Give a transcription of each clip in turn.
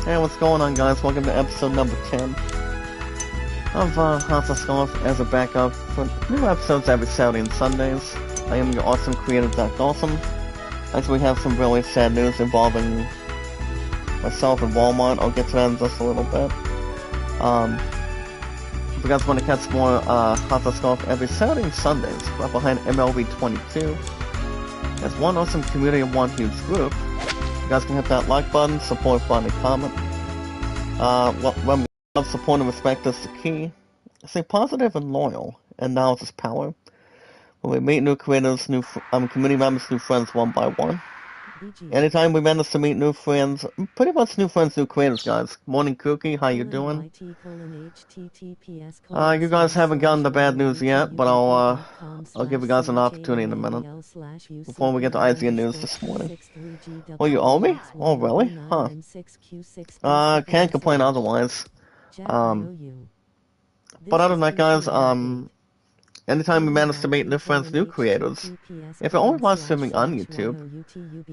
Hey, what's going on, guys? Welcome to episode number 10 of House of Scarf as a backup for new episodes every Saturday and Sundays. I am your awesome creator, Zach Dawson. Actually, we have some really sad news involving myself and Walmart. I'll get to that in just a little bit. If you guys want to catch more House of Scarf every Saturday and Sundays, right behind MLB 22, there's one awesome community and one huge group. You guys can hit that like button, support button, and comment. When we love, support, and respect is the key. Stay positive and loyal, and knowledge is power. When we meet new creators, new community members, new friends one by one. Anytime we manage to meet new friends, pretty much new friends, new creators, guys. Morning Cookie, how you doing? You guys haven't gotten the bad news yet, but I'll give you guys an opportunity in a minute. Before we get to IZN news this morning. Oh, you owe me? Oh, really? Huh. Can't complain otherwise. But other than that, guys, anytime we manage to meet new friends, new creators, if you only watch streaming on YouTube,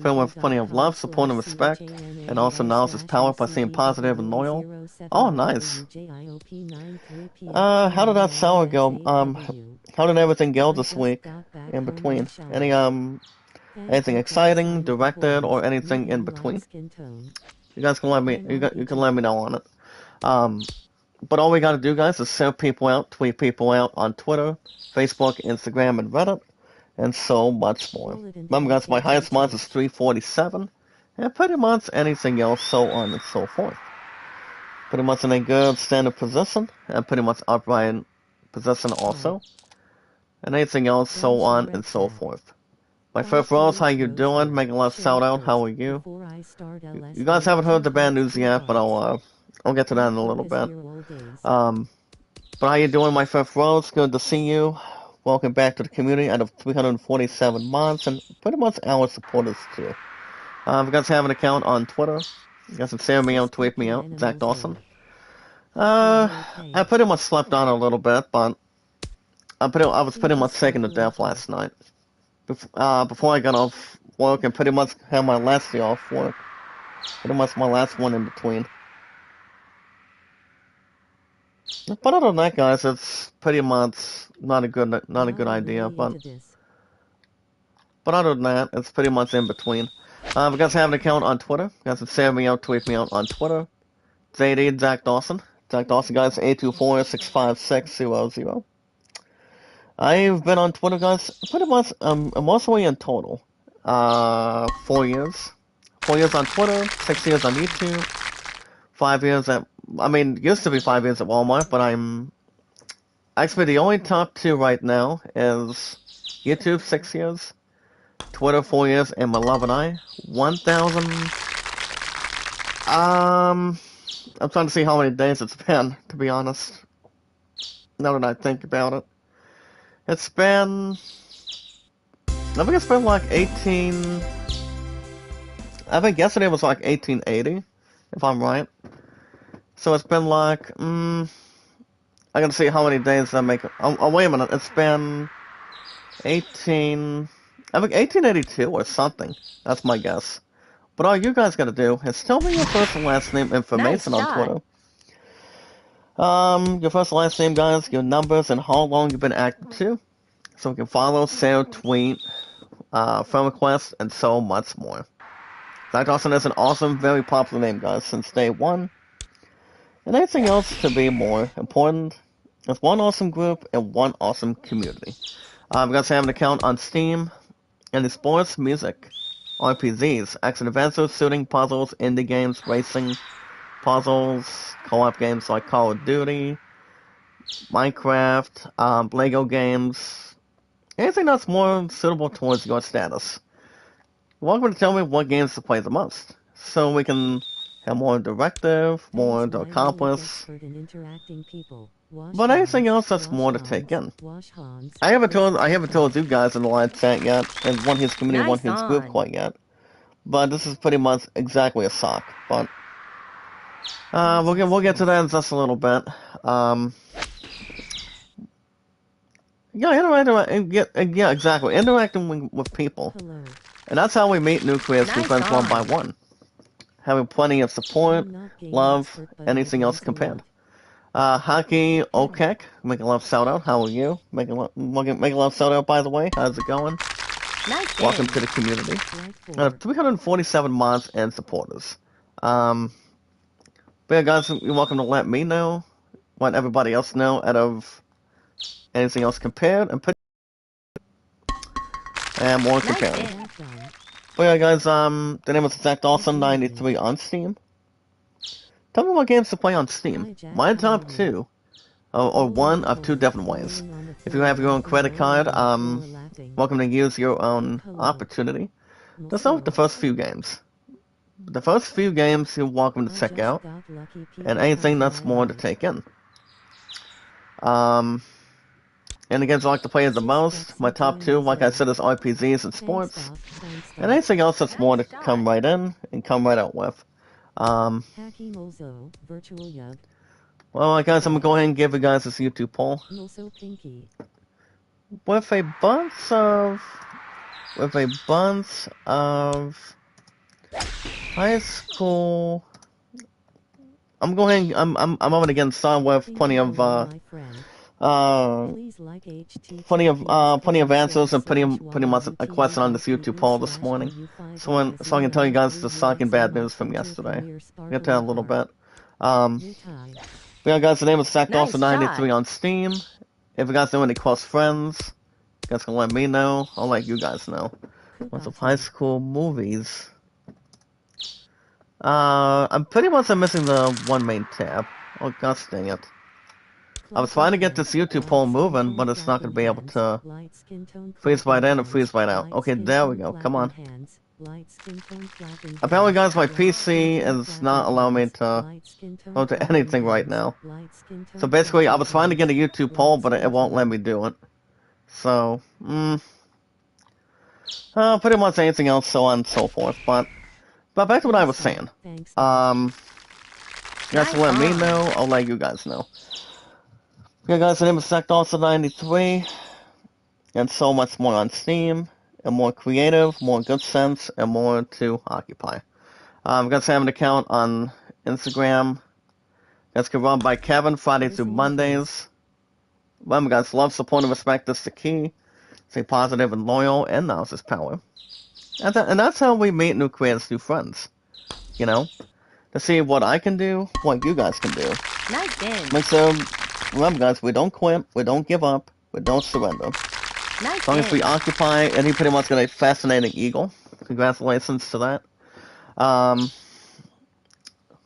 filled with plenty of love, support, and respect, and also knowledge is power by staying positive and loyal. Oh, nice. How did that sour go? How did everything go this week in between? Anything exciting, directed, or anything in between? You guys can let me, you can let me know on it. But all we gotta do, guys, is send people out, tweet people out on Twitter, Facebook, Instagram, and Reddit, and so much more. Remember, guys, my highest marks is 347, and pretty much anything else, so on and so forth. Pretty much in a good standard position, and pretty much upright position also, and anything else, so on and so forth. My first Rose, how you doing? Making a love shout out, how are you? You guys haven't heard the bad news yet, but I'll get to that in a little bit. But how you doing, my first Rose? Good to see you. Welcome back to the community out of 347 mods, and pretty much our supporters too. If you guys have an account on Twitter, you guys can share me out, tweet me out, Zach Dawson. I pretty much slept on a little bit, but I was pretty much sick to death last night. Before I got off work and pretty much had my last day off work. Pretty much my last one in between. But other than that, guys, it's pretty much not a good idea. But other than that, it's pretty much in between. If you guys have an account on Twitter, you guys can share me out, tweet me out on Twitter. JD Zach Dawson. Zach Dawson, guys, 824-656-00. I've been on Twitter, guys, pretty much mostly in total. 4 years. 4 years on Twitter, 6 years on YouTube, 5 years at, used to be 5 years at Walmart, but I'm, actually the only top two right now is YouTube, 6 years, Twitter, 4 years, and my love and I, 1,000, I'm trying to see how many days it's been, to be honest, now that I think about it. It's been, I think it's been like 18, I think yesterday was like 1880, if I'm right. So it's been like, I gotta see how many days I make. Oh, wait a minute, it's been I think 1882 or something. That's my guess. But all you guys gotta do is tell me your first and last name information on Twitter. Your first and last name, guys, your numbers, and how long you've been active too. So we can follow, share, tweet, friend requests, and so much more. Zach Dawson is an awesome, very popular name, guys, since day one. And anything else to be more important is one awesome group and one awesome community. You guys have an account on Steam, and the sports, music, RPGs, action adventures, shooting, puzzles, indie games, racing, puzzles, co-op games like Call of Duty, Minecraft, Lego games, anything that's more suitable towards your status. You're welcome to tell me what games to play the most, so we can have more directive, more to accomplish, but anything else that's more to take in. I haven't told you guys in the live chat yet, and one his community, one his group quite yet, but this is pretty much exactly a sock, but we'll get to that in just a little bit. Yeah, exactly. Interacting with people. And that's how we meet new creators, new friends one by one. having plenty of support, love, anything else compared. Hockey Okek, making a love shout out. How are you? Making a love shout out, by the way. How's it going? Nice Welcome to the community. 347 mods and supporters. But yeah, guys, you're welcome to let me know, let everybody else know out of anything else compared, and more compared. But yeah, guys, the name is Zach Dawson93 on Steam. Tell me what games to play on Steam. My top two, or one of two different ways. If you have your own credit card, welcome to use your own opportunity. Let's start with the first few games. The first few games you're welcome to check out, and anything that's more to take in. And the games I like to play the most, my top two, like I said, is RPGs and sports. And anything else that's more to come right in and come right out with. Well, guys, I'm gonna go ahead and give you guys this YouTube poll. With a bunch of high school, I'm going. I'm gonna get started with plenty of answers and pretty much a question on this YouTube poll this morning. So I can tell you guys the shocking bad news from yesterday. I'll get to that a little bit. Yeah, guys, the name is Zach Dawson93 on Steam. If you guys know any close friends, you guys can let me know. I'll let you guys know. What's up, high school movies? I'm pretty much missing the one main tab. Oh, gosh dang it. I was trying to get this YouTube poll moving, but it's not going to be able to freeze right in and freeze right out. Okay, there we go. Come on. Apparently, guys, my PC is not allowing me to go to anything right now. So basically, I was trying to get a YouTube poll, but it won't let me do it. So, pretty much anything else, so on and so forth. But back to what I was saying. You guys can let me know. I'll let you guys know. Okay, guys, the name is Zach Dawson93, and so much more on Steam, and more creative, more good sense, and more to occupy. You guys have an account on Instagram. You guys can run by Kevin Friday through Mondays. Remember, guys, love, support, and respect is the key. Stay positive and loyal, and knowledge is power. And that's how we meet new creators, new friends. You know? To see what I can do, what you guys can do. Nice game. Make sure, remember, guys, we don't quit, we don't give up, we don't surrender. Nice as long as we occupy, and he pretty much got a fascinating eagle. Congratulations to that.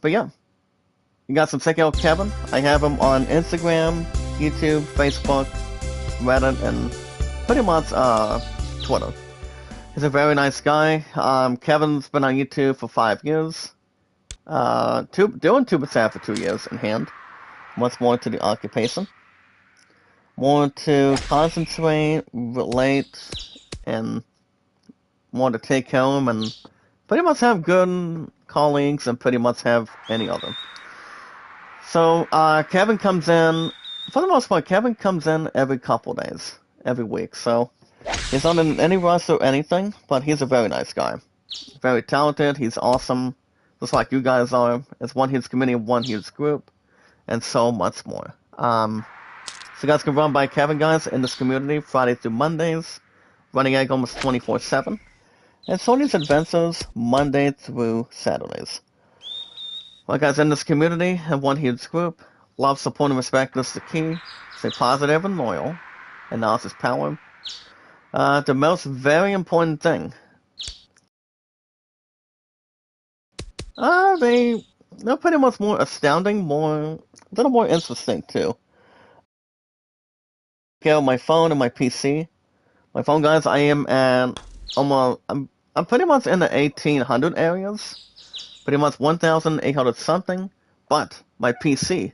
But yeah. You guys can check out Kevin. I have him on Instagram, YouTube, Facebook, Reddit, and pretty much Twitter. He's a very nice guy. Kevin's been on YouTube for 5 years. Doing TubeSat for 2 years in hand. Much more to the occupation. More to concentrate, relate, and more to take home, and pretty much have good colleagues, and pretty much have any other. So, Kevin comes in, for the most part, Kevin comes in every couple days, every week, so he's not in any rush or anything, but he's a very nice guy. Very talented, he's awesome, just like you guys are. It's one huge community, one huge group, and so much more. So you guys can run by Kevin, guys, in this community, Friday through Mondays, running egg almost 24/7, and Sony's Adventures, Monday through Saturdays. Well, guys, in this community, and one huge group, love, support, and respect is the key. Stay positive and loyal, and knowledge is power. The most very important thing. They're pretty much more astounding, a little more interesting too. Okay, on my phone and my PC. My phone, guys, I am at almost. I'm pretty much in the 1800 areas. Pretty much 1,800 something. But my PC,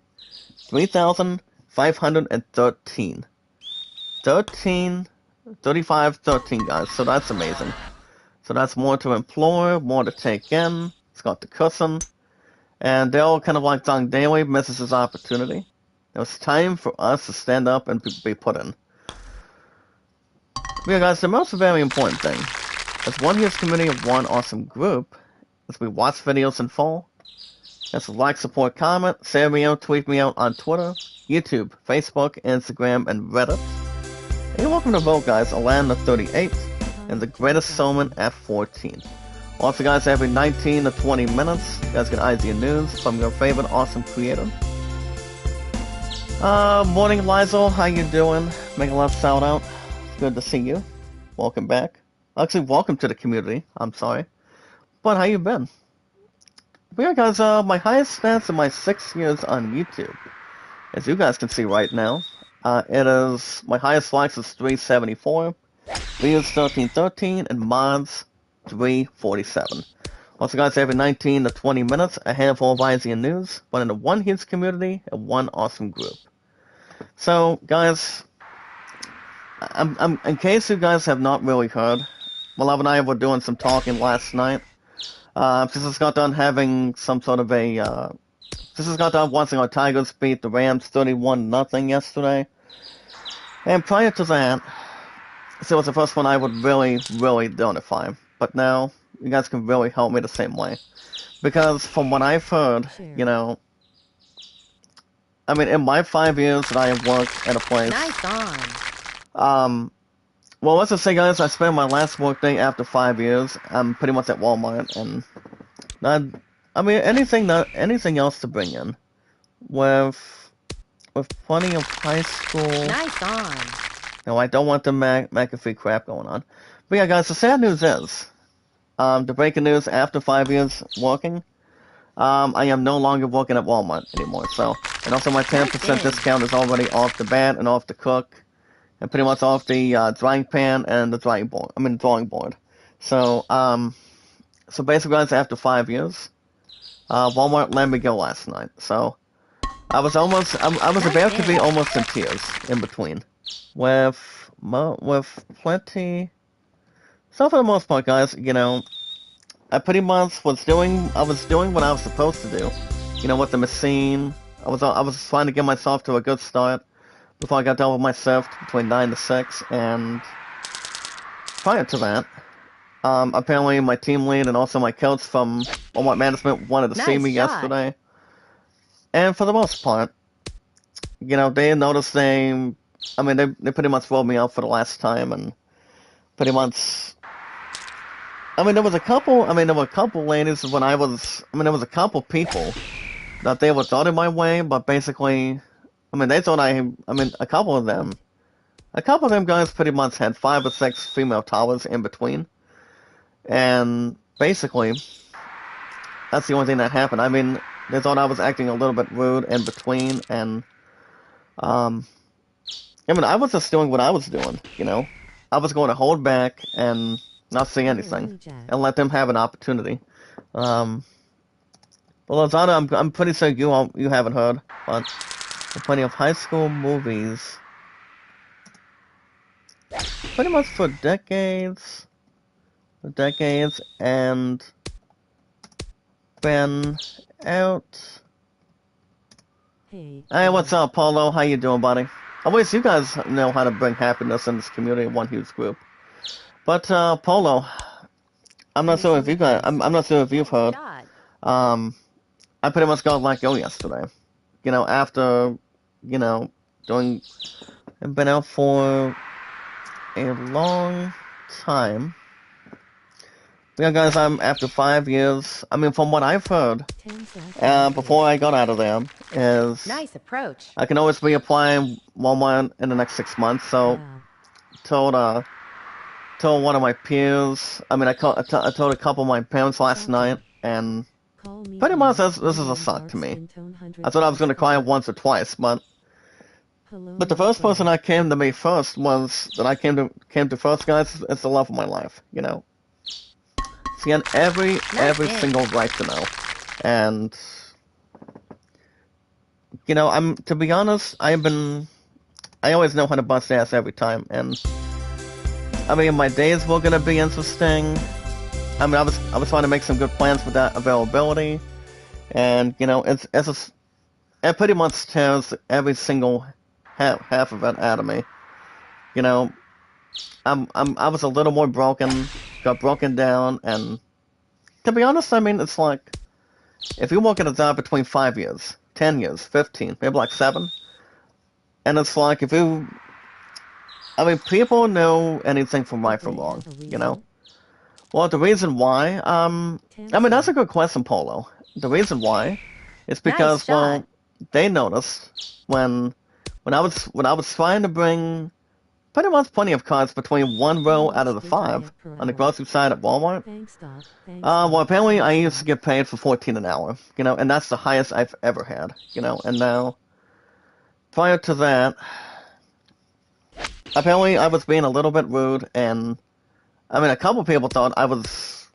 3,513. 35, 13, guys. So that's amazing. So that's more to implore, more to take in. It's got the cushion. And they're all kind of like Dong Daily misses his opportunity. It was time for us to stand up and be put in. Yeah, guys, the most very important thing is one huge community of one awesome group, as we watch videos in full. That's like, support, comment, share me out, tweet me out on Twitter, YouTube, Facebook, Instagram, and Reddit. And you're welcome to vote, guys. Alan the 38th and the Greatest Showman at 14. Also, guys, every 19 to 20 minutes, you guys get idea news from your favorite awesome creator. Morning, Lizel. How you doing? Make a love shout out. Good to see you. Welcome back. Actually, welcome to the community. I'm sorry. But how you been? But yeah, guys, my highest stats in my 6 years on YouTube, as you guys can see right now, it is, my highest likes is 374, views 1313, and mods 347. Also, guys, every 19 to 20 minutes, a handful of IGN news, one in a one huge community, and one awesome group. So, guys, in case you guys have not really heard, Love and I were doing some talking last night. Just got done having some sort of a, just got done watching our Tigers beat the Rams 31-0 yesterday. And prior to that, so it was the first one I would really notify. But now, you guys can really help me the same way. Because from what I've heard, you know, I mean, in my 5 years that I have worked at a place... Nice on. Well, let's just say, guys, I spent my last work day after 5 years. I'm pretty much at Walmart, and I mean, anything else to bring in, with plenty of high school. Nice on. No, I don't want the McAfee crap going on. But yeah, guys, the sad news is, the breaking news after 5 years working, I am no longer working at Walmart anymore. So, and also my 10% discount is already off the bat and off the cook. And pretty much off the drying pan and the drawing board. So, so basically, guys, after 5 years, Walmart let me go last night. So, I was about to be almost in tears in between, with plenty. So for the most part, guys, you know, I pretty much was doing what I was supposed to do. You know, with the machine, I was trying to get myself to a good start before I got done with my shift between 9 to 6, and prior to that, apparently my team lead and also my coach from Walmart Management wanted to see me yesterday. And for the most part, you know, they noticed they pretty much rolled me out for the last time, and pretty much, there were a couple ladies there was a couple people that they were thought in my way, but basically, they thought a couple of them guys pretty much had 5 or 6 female towers in between. And basically, that's the only thing that happened. They thought I was acting a little bit rude in between, and, I was just doing what I was doing, you know? I was going to hold back and not say anything, and let them have an opportunity. Well, Lozada, I'm pretty sure you haven't heard, but plenty of high school movies, pretty much for decades, and been out. Hey, what's up, Paulo? How you doing, buddy? I wish you guys know how to bring happiness in this community in one huge group. But Paulo, I'm not sure if you guys, I'm not sure if you've heard. I pretty much got let go yesterday. You know, after, you know, I've been out for a long time. Yeah, guys, after 5 years, from what I've heard, before I got out of there, is... Nice approach. I can always reapply Walmart in the next 6 months, so... Told one of my peers, I told a couple of my parents last night, and... Pretty much, this is a suck to me. I thought I was going to cry once or twice, but the first person that came to me first came to first, guys, is the love of my life, you know? She had every single right to know. And, you know, to be honest, I always know how to bust ass every time, and, my days were gonna be interesting. I was trying to make some good plans with that availability, and you know, it pretty much tears every single half of it out of me. You know, I was a little more broken, got broken down, and to be honest, I mean, it's like, if you work at a job between 5 years, 10 years, 15, maybe like 7, and it's like, if you, I mean, people know anything from right from wrong, you know? Well, the reason why, I mean, that's a good question, Polo. The reason why is Nice because, shot. well, they noticed when I was trying to bring pretty much plenty of cards between one row out of the 5 on the grocery side at Walmart. Well, apparently I used to get paid for 14 an hour, you know, and that's the highest I've ever had, you know, and now, prior to that, apparently I was being a little bit rude, and, I mean, a couple people thought I was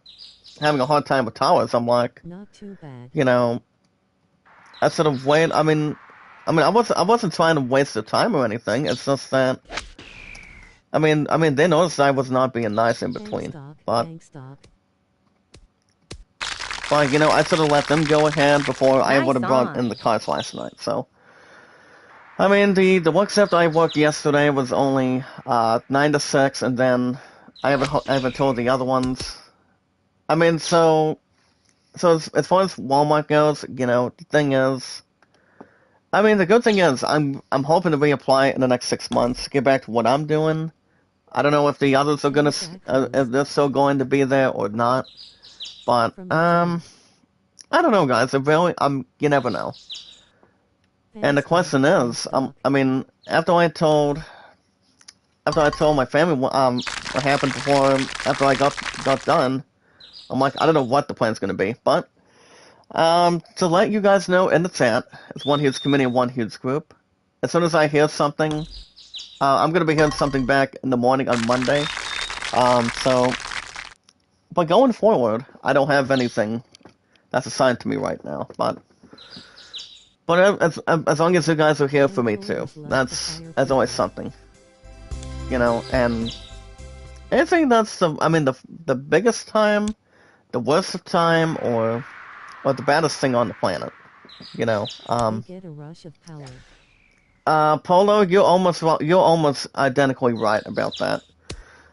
having a hard time with towers. I'm like, Not too bad. you know, I sort of wait, I wasn't trying to waste their time or anything, it's just that, they noticed I was not being nice in between, but, you know, I sort of let them go ahead before I would have brought in the cards last night, so. I mean, the work shift I worked yesterday was only 9 to 6, and then I haven't told the other ones. I mean, so as far as Walmart goes, you know, the thing is, I mean, the good thing is I'm hoping to reapply in the next 6 months, get back to what I'm doing. I don't know if the others are gonna, if they're still going to be there or not, but I don't know, guys. You never know. And the question is, I mean, after I told my family what happened after I got done, I'm like, I don't know what the plan's gonna be, but to let you guys know in the chat, it's one huge committee and one huge group. As soon as I hear something, I'm gonna be hearing something back in the morning on Monday. But going forward, I don't have anything that's assigned to me right now, but as long as you guys are here for me too, that's always something, you know. And anything that's the biggest time, the worst of time, or the baddest thing on the planet, you know. Get a rush of power. Polo, you're almost identically right about that.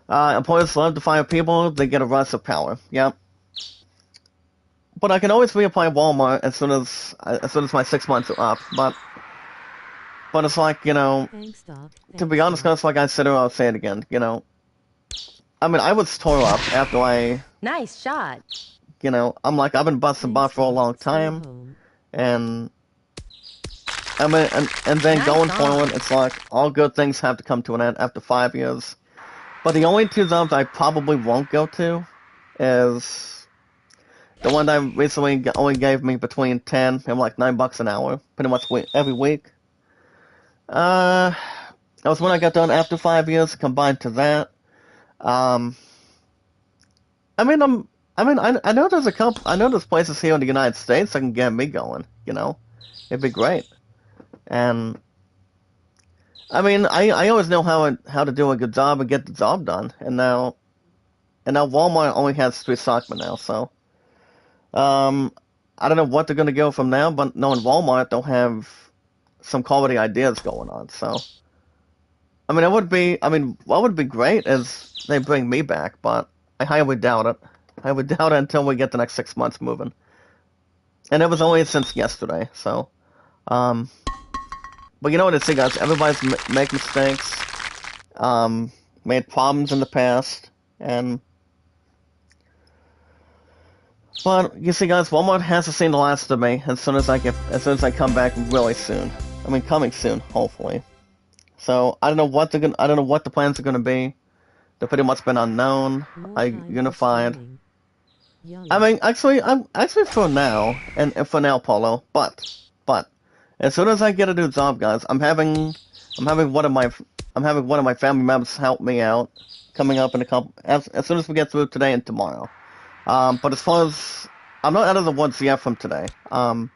Employers love to fire people; they get a rush of power. Yep. But I can always reapply Walmart as soon as my 6 months are up. But it's like, you know, to be honest, guys, like I said, I'll say it again. You know, I mean, I was tore up after Nice shot. You know, I'm like, I've been busting butt for a long time, and I mean, and then going forward, it's like all good things have to come to an end after 5 years. But the only 2 jobs I probably won't go to is the one that recently only gave me between 10 and like $9 an hour, pretty much every week. That was when I got done after 5 years. Combined to that, I know there's places here in the United States that can get me going. You know, it'd be great. And I mean, I always know how to do a good job and get the job done. And now Walmart only has 3 stockmen now, so. I don't know what they're gonna go from now, but knowing Walmart, they'll have some quality ideas going on. So, I mean, what would be great is they bring me back, but I highly doubt it. I would doubt it until we get the next 6 months moving. And it was only since yesterday, so. But you know what I say, guys? Everybody's make mistakes, made problems in the past, and. But you see, guys, Walmart hasn't seen the last of me. As soon as I come back really soon. I mean, coming soon, hopefully. So I don't know what the plans are gonna be. They've pretty much been unknown. Unified. I mean, actually for now, and for now, Polo. But as soon as I get a new job, guys, I'm having one of my family members help me out. Coming up in a couple, as soon as we get through today and tomorrow. But as far as I'm not out of the woods yet from today. I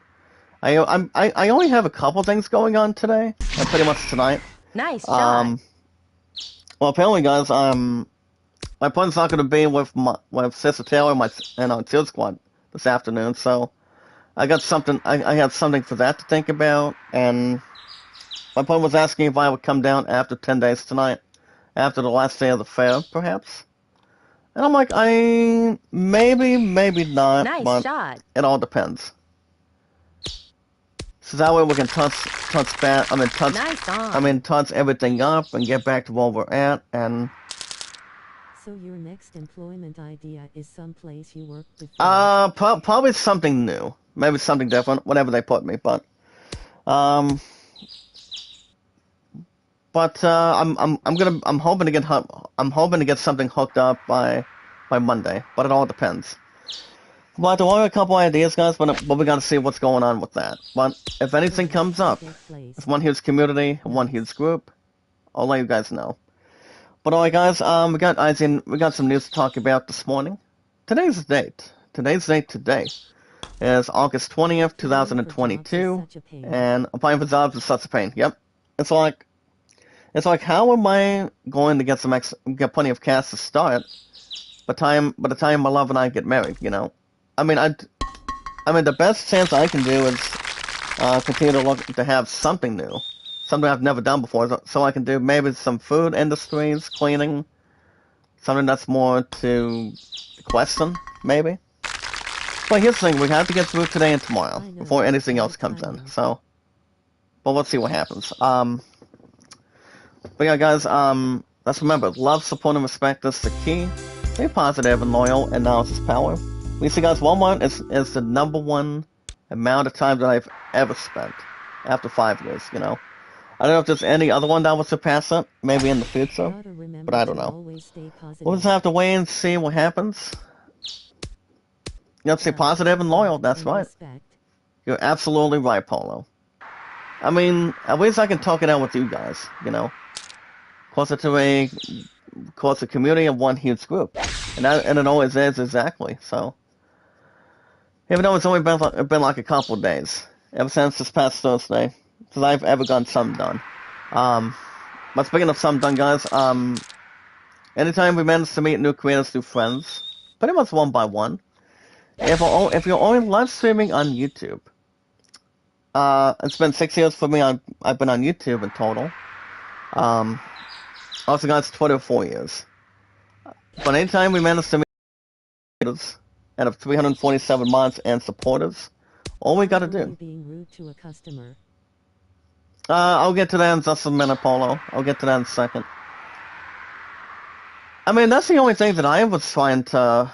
only have a couple things going on today, and pretty much tonight. Nice shot. Well, apparently, guys, my plan's not going to be with Sister Taylor and on Field Squad this afternoon, so I got something. I had something for that to think about, and my plan was asking if I would come down after 10 days tonight, after the last day of the fair, perhaps. And I'm like, maybe not, Nice but shot. it all depends. So that way we can Nice on. touch everything up and get back to where we're at, and So your next employment idea is someplace you worked before? probably something new, maybe something different, whatever they put me, um, I'm hoping to get something hooked up by Monday, but it all depends. But there are a couple ideas, guys, but we gotta see what's going on with that. But if anything comes up, it's one huge community, one huge group, I'll let you guys know. But alright, guys, we got some news to talk about this morning. Today's date. Today's date today is August 20th, 2022, and applying for jobs is such a pain. Yep. It's like how am I going to get plenty of cash to start by the time my love and I get married, you know? I mean, the best chance I can do is continue to look to have something new, something I've never done before, so I can do maybe some food industries, cleaning, something that's more to the question, maybe. But here's the thing, we have to get through today and tomorrow before anything else comes in. So, but let's see what happens. But yeah, guys, let's remember, love, support, and respect is the key. Stay positive and loyal, and knowledge is power. We see, guys, Walmart is the #1 amount of time that I've ever spent after 5 years, you know. I don't know if there's any other one that will surpass it, maybe in the future, but I don't know. We'll just have to wait and see what happens. You have to stay positive and loyal, that's right. You're absolutely right, Polo. I mean, at least I can talk it out with you guys, you know. Closer community of one huge group. And it always is, exactly, so. Even though it's only been like a couple of days, ever since this past Thursday, since I've ever gotten something done. But speaking of something done, guys, anytime we manage to meet new creators, new friends, pretty much one by one, if you're only live streaming on YouTube, it's been 6 years for me. I've been on YouTube in total. Also got Twitter 4 years. But anytime we manage to meet creators out of 347 mods and supporters, all we gotta do. Being rude to a customer. I'll get to that in just a minute, Polo. I'll get to that in a second. I mean, that's the only thing that I was trying to.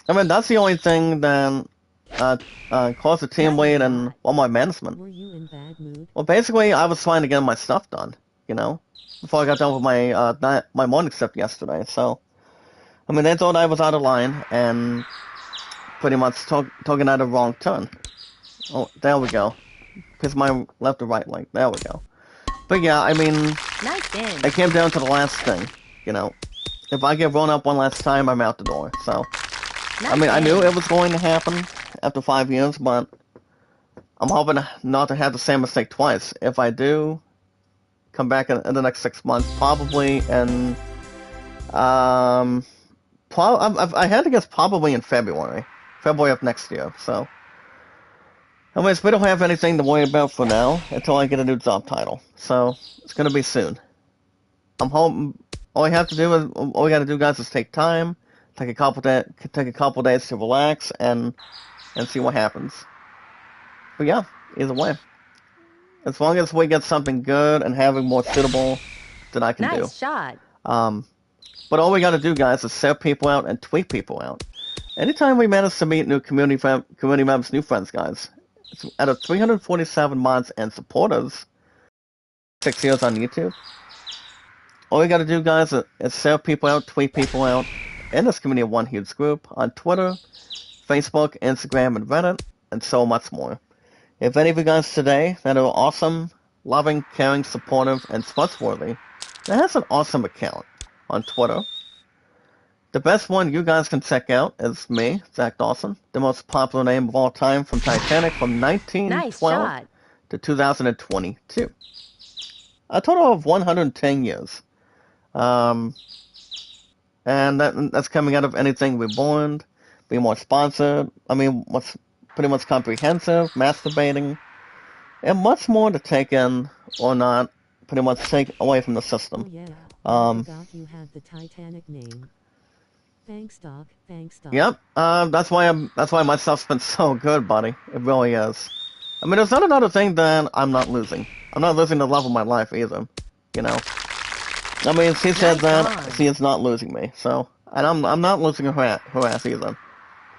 I mean, that's the only thing that caused the team lead and my management. Were you in bad mood? Well, basically, I was trying to get my stuff done, you know, before I got done with my morning shift yesterday. So, I mean, they thought I was out of line and pretty much talking out a wrong turn. Oh, there we go. Because my left or right leg. There we go. But yeah, I mean, nice game. It came down to the last thing, you know. If I get blown up one last time, I'm out the door. So, nice, I mean, I knew it was going to happen after 5 years, but I'm hoping not to have the same mistake twice. If I do come back in the next 6 months, probably in, I had to guess probably in February of next year. So, anyways, we don't have anything to worry about for now until I get a new job title. So, it's gonna be soon. I'm hoping all we gotta do, guys, is take time, take a couple days to relax and see what happens. But yeah, either way, as long as we get something good and having more suitable than I can do. Nice shot. But all we gotta do, guys, is set people out and tweet people out. Anytime we manage to meet new community members, new friends, guys, out of 347 mods and supporters, 6 years on YouTube. All we gotta do, guys, is share people out, tweet people out, in this community of one huge group, on Twitter, Facebook, Instagram, and Reddit, and so much more. If any of you guys today that are awesome, loving, caring, supportive, and trustworthy, that has an awesome account on Twitter, the best one you guys can check out is me, Zach Dawson, the most popular name of all time from Titanic from 1912 to 2022. A total of 110 years. And that's coming out of Anything Reborn, being more sponsored, I mean, what's pretty much comprehensive, masturbating, and much more to take in or not, pretty much take away from the system. Oh, yeah. I forgot you had the Titanic name. Thanks, Doc. Thanks, Doc. Yep. That's why my stuff's been so good, buddy. It really is. I mean, there's not another thing that I'm not losing. I'm not losing the love of my life either. You know. I mean, she said that she is not losing me. So, and I'm not losing her ass either.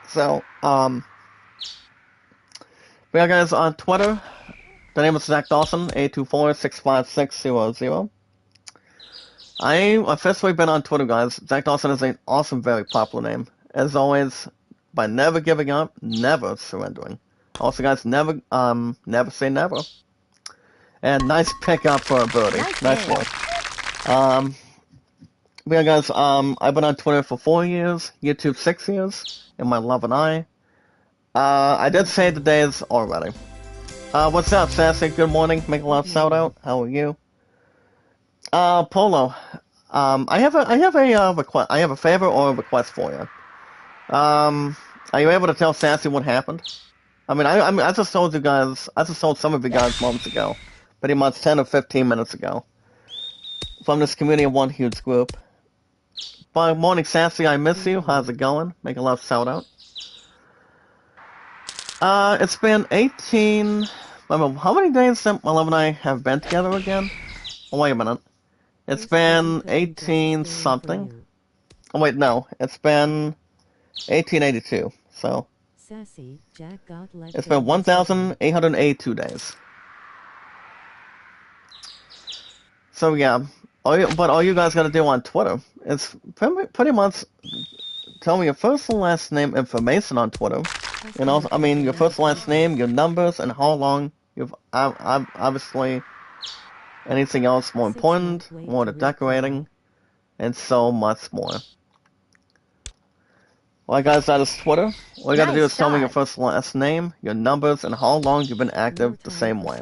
So, we got guys on Twitter. The name is Zach Dawson, 824-65600. I've officially been on Twitter, guys. Zach Dawson is an awesome, very popular name. As always, by never giving up, never surrendering. Also, guys, never say never. And nice pickup for a birdie. Nice one. Yeah, guys, I've been on Twitter for 4 years, YouTube 6 years, and my love and I. I did say the days already. What's up, Sassy? Good morning. Make a loud shout out. How are you? Polo. I have a request. I have a favor or a request for you. Are you able to tell Sassy what happened? I just told you guys. I just told some of you guys moments ago, pretty much 10 or 15 minutes ago, from this community of one huge group. Good morning, Sassy. I miss you. How's it going? Make a loud shout out. It's been 18. How many days since my love and I have been together again? Oh, wait a minute. It's been 18 something. Oh, wait, no. It's been 1882. So, it's been 1,882 days. So, yeah. But all you guys gotta do on Twitter is pretty much tell me your first and last name information on Twitter. And also, your first and last name, your numbers, and how long you've obviously anything else more important, more to decorating, and so much more. Well, guys, that is Twitter. All you gotta do is tell me your first and last name, your numbers, and how long you've been active the same way.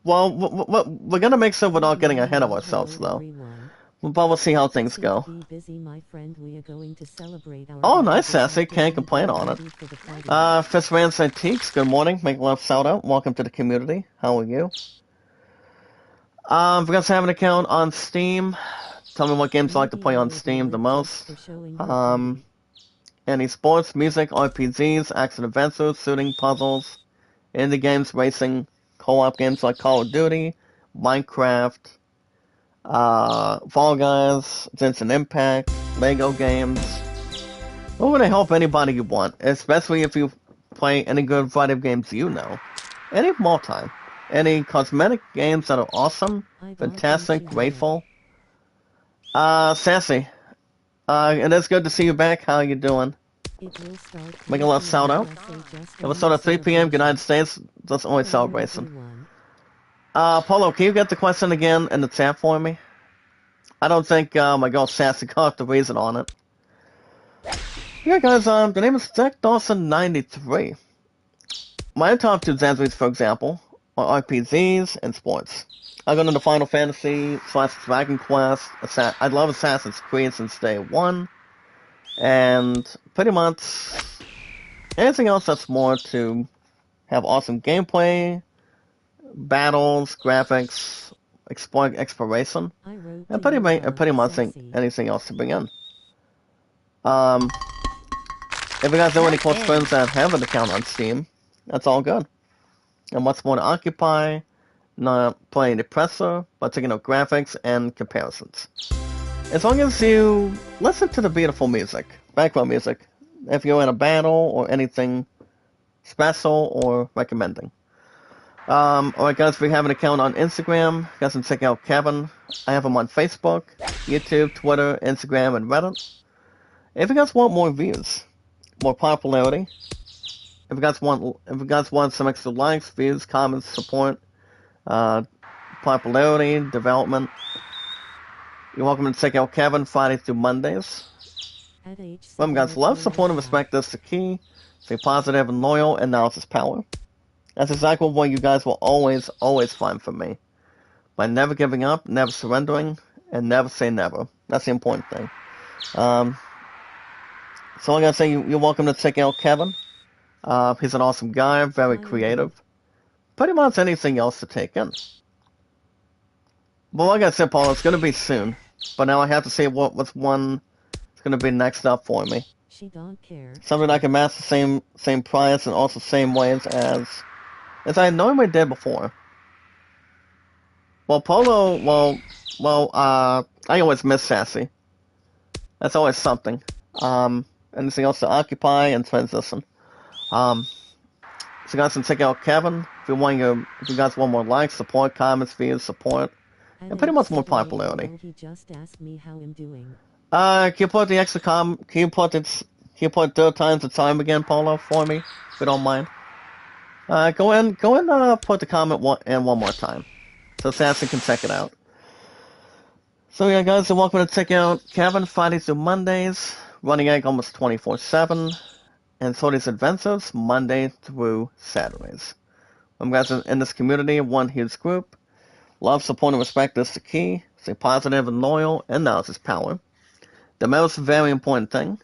Well, we're gonna make sure we're not getting ahead of ourselves, though. But we'll see how things go. Oh, nice, Sassy. Can't complain on it. Fistman's Antiques, good morning. Make a love shout out. Welcome to the community. How are you? If you guys have an account on Steam, tell me what games you like to play on Steam the most. Any sports, music, RPGs, action adventures, shooting, puzzles, indie games, racing, co-op games like Call of Duty, Minecraft, Fall Guys, Genshin Impact, Lego games. What would I help anybody you want, especially if you play any good variety of games you know. Any multi. Any cosmetic games that are awesome, fantastic, grateful. Sassy. It is good to see you back. How are you doing? Make a little shout out. It was sort of 3 p.m. United States. That's always celebration. Polo, can you get the question again in the chat for me? I don't think my girl Sassy got the reason on it. Yeah, guys, the name is Zach Dawson 93. My top 2 Zanzis, for example, are RPGs and sports. I got into Final Fantasy / Dragon Quest. I love Assassin's Creed since day 1. And pretty much anything else that's more to have awesome gameplay, battles, graphics, exploration, and pretty much anything else to bring in. If you guys know any close friends that have an account on Steam, that's all good. And what's more to occupy, not playing the presser, but taking out graphics and comparisons. As long as you listen to the beautiful music, background music, if you're in a battle or anything special or recommending. Alright guys, we have an account on Instagram. You guys can check out Kevin. I have him on Facebook, YouTube, Twitter, Instagram, and Reddit. If you guys want more views, more popularity, if you guys want some extra likes, views, comments, support, popularity, development, you're welcome to check out Kevin Friday through Mondays. Remember guys, love, support, and respect is the key. Stay positive and loyal, and knowledge is power. That's exactly what you guys will always find from me. By never giving up, never surrendering, and never say never. That's the important thing. So I gotta say, you're welcome to check out Kevin. He's an awesome guy, very creative. Pretty much anything else to take in. But like I said, Paul, it's gonna be soon. but now I have to see what's one is gonna be next up for me. She don't care. Something I can master same price and also same ways as I normally did before. Well, Polo, I always miss Sassy. That's always something. Anything else to occupy and transition. So you guys can check out Kevin if you guys want more likes, support, comments, views, support, and pretty much more popularity. He just asked me how I'm doing. Can you put the extra can you put 3 times the time again, Polo, for me, if you don't mind? Go in, put the comment one more time, so Sassy can check it out. So yeah, guys, you're welcome to check out Kevin Fridays through Mondays, running egg almost 24/7, and Sorty's Adventures Monday through Saturdays. Guys in this community, one huge group. Love, support, and respect is the key. Stay positive and loyal, and knowledge is power. The most very important thing.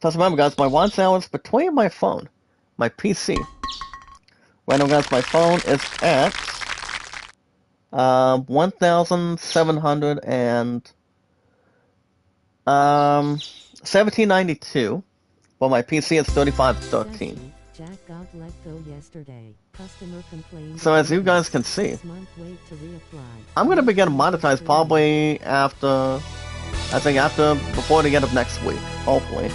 Just remember, guys, my watch hours between my phone, my PC. Right now, guys, my phone is at 1792, while my PC is 3513. Jack got let go yesterday. Customer complained. So as you guys can see, I'm gonna be getting monetized probably before the end of next week, hopefully.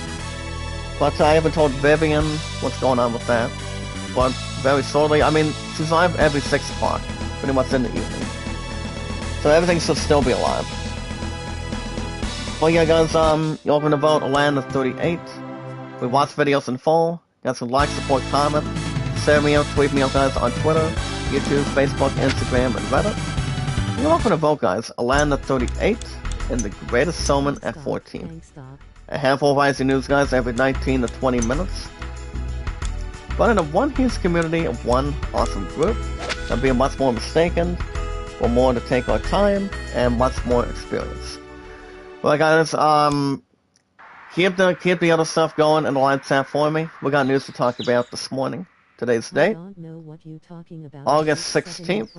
But I haven't told Vivian what's going on with that. But very shortly, I mean, she's live every 6 o'clock, pretty much in the evening. So everything should still be alive. Well, yeah, guys, you're welcome to vote Land of 38. We watch videos in full. Guys can like, support, comment, share me out, tweet me out, guys, on Twitter, YouTube, Facebook, Instagram, and Reddit. You're welcome to vote, guys. A land of 38 and the greatest showman at 14. A handful of IC news, guys, every 19 to 20 minutes. But in a one huge community of one awesome group, there'll be much more mistaken, or more to take our time, and much more experience. Well, guys, keep the other stuff going in the live chat for me. We got news to talk about this morning. Today's date, August 16th.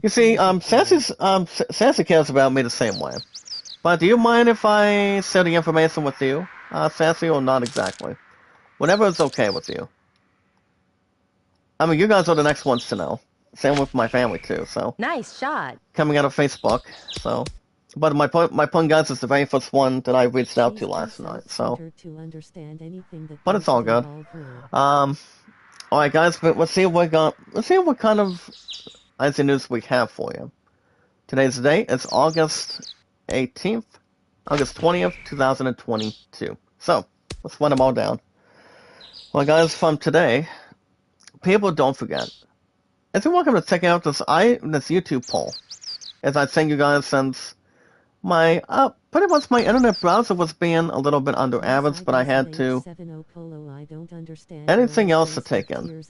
You see, Sassy cares about me the same way. But do you mind if I share the information with you, Sassy, or not exactly? Whenever it's okay with you. I mean, you guys are the next ones to know. Same with my family too. So nice shot. Coming out of Facebook, so. But my point, guys, is the very first one that I reached out to last night, so. But it's all good. Alright, guys, but let's see what kind of IC news we have for you. Today's date is August 18th, August 20th, 2022. So, let's run them all down. Well, guys, from today, people don't forget. If you're welcome to check out this YouTube poll, as I thank you guys since my pretty much my internet browser was being a little bit under average, but I had to anything else to take in.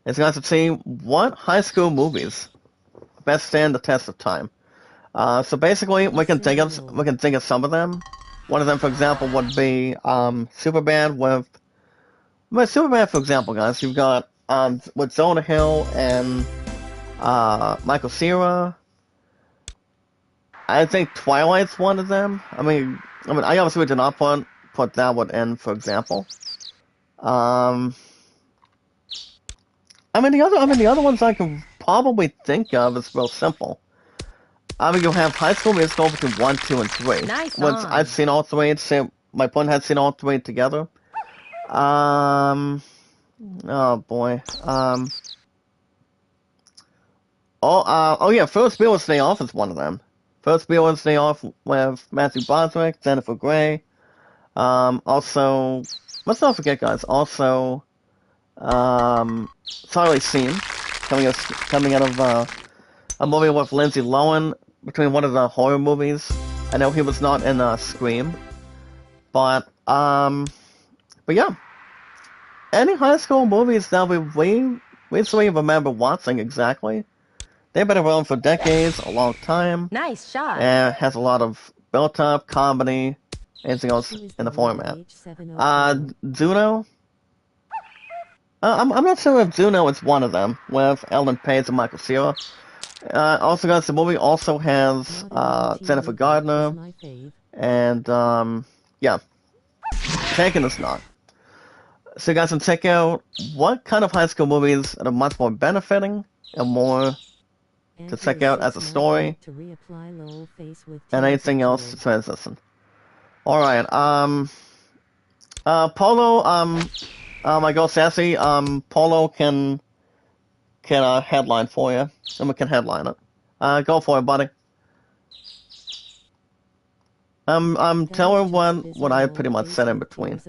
As you guys can see, what high school movies best stand the test of time. So basically, we can think of some of them. One of them, for example, would be Superbad with. Well, Superbad, for example, guys, you've got with Jonah Hill and Michael Cera. I think Twilight's one of them. I mean, I obviously did not put that one in, for example. The other ones I can probably think of is real simple. I mean, you have High School Musical between 1, 2, and 3. Nice. Which I've seen all 3. My friend had seen all 3 together. Oh boy. Yeah, Ferris Bueller's Day Off is one of them. Ferris Bueller's Day Off with Matthew Broderick, Jennifer Grey. Also, let's not forget, guys. Also, Charlie Sheen, coming out of a movie with Lindsay Lohan, between one of the horror movies. I know he was not in Scream, but yeah. Any high school movies that we recently remember watching exactly. They've been around for decades, a long time. Nice shot. And has a lot of built-up comedy, anything else in the format. Juno. I'm not sure if Juno is one of them, with Ellen Page and Michael Cera. Also, guys, the movie also has Jennifer Gardner, My fave. and yeah, Taken is not. So you guys can check out what kind of high school movies are much more benefiting and more to check out as a story, To reapply lol face with and tears anything of else joy. to transition. All right, Polo, my girl Sassy, Polo can headline for you, and we can headline it. Go for it, buddy. Tell her what I pretty much said in between.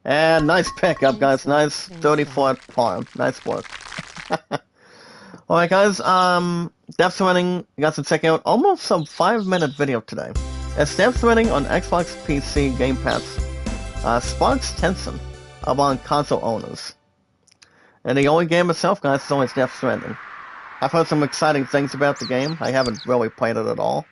And nice pickup, guys. Nice 30-foot farm. Nice work. Alright, guys. Death Stranding, you guys can check out almost some 5-minute video today. It's Death Stranding on Xbox PC Game Pass. Sparks Tension among console owners. And the only game itself, guys, is always Death Stranding. I've heard some exciting things about the game. I haven't really played it at all.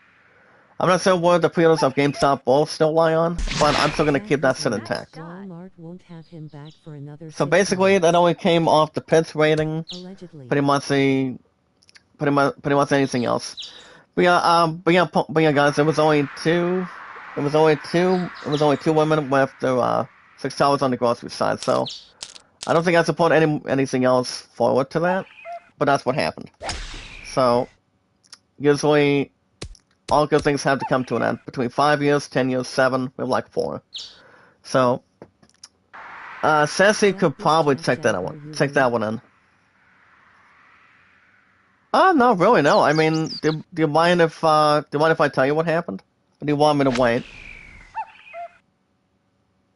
I'm not sure where the pre-orders of GameStop will still lie on, but I'm still gonna keep that shit intact. Walmart won't have him back for another So 6 basically, months. that only came off the pitch rating. Allegedly. Pretty much anything else. But yeah, guys, it was only two women with their $6 on the grocery side. So I don't think I support anything else forward to that. But that's what happened. So usually, all good things have to come to an end. Between 5 years, 10 years, 7, we have like 4. So, Sassy could probably check that one in. No, really, no. I mean, do you mind if I tell you what happened? Or do you want me to wait?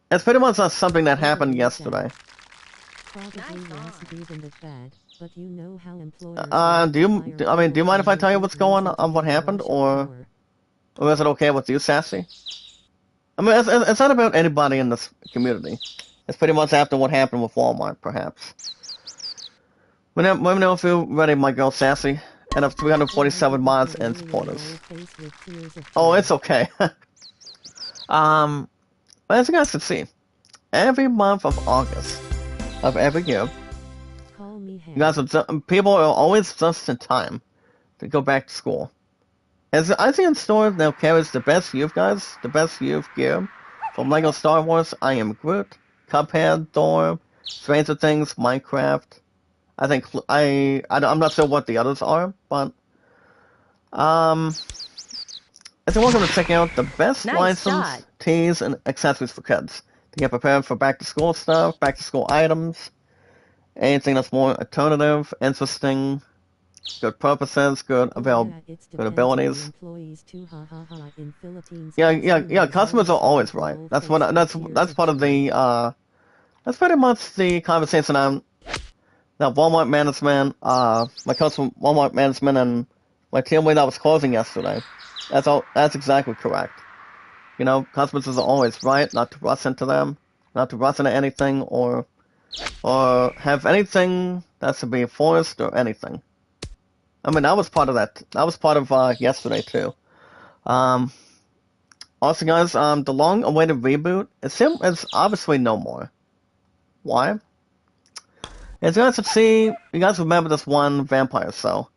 It's pretty much something that happened yesterday. Probably wasn't even that bad, but you know how employers Do you mind if I tell you what's going on, what happened, or is it okay with you, Sassy? I mean, it's not about anybody in this community. It's pretty much after what happened with Walmart, perhaps. Let me know if you're ready, my girl Sassy. And of 347 mods and supporters. Oh, it's okay. As you guys can see, every month of August of every year, you guys people are always just in time to go back to school. As I see in stores now carries the best youth gear from LEGO Star Wars, I Am Groot, Cuphead, Thor, Stranger Things, Minecraft. I think I'm not sure what the others are, but if you're welcome to check out the best license, teas, and accessories for kids to get prepared for back to school stuff, back to school items, anything that's more alternative, interesting, good purposes, good abilities. Yeah. Customers are always right. That's part of the that's pretty much the conversation that Walmart management, my customer Walmart management and my team lead that was closing yesterday. That's exactly correct. You know, customers are always right, not to rush into them, not to rush into anything or have anything that's to be forced or anything. I mean, that was part of that. That was part of yesterday too. Also, guys, the long-awaited reboot is obviously no more. Why? As you guys can see, you guys remember this one vampire show.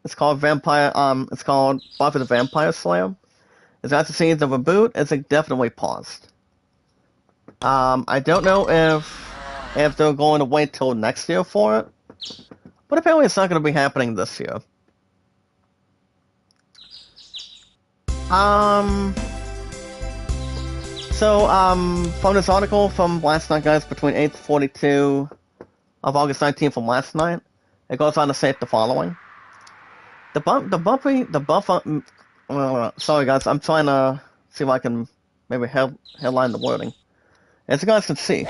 It's called It's called Buffy the Vampire Slayer. As you guys can see, the reboot is definitely paused. I don't know if they're going to wait till next year for it, but apparently it's not going to be happening this year. From this article from last night, guys, between 8:42 of August 19th from last night, it goes on to say the following. Sorry guys, I'm trying to see if I can maybe headline the wording. As you guys can see,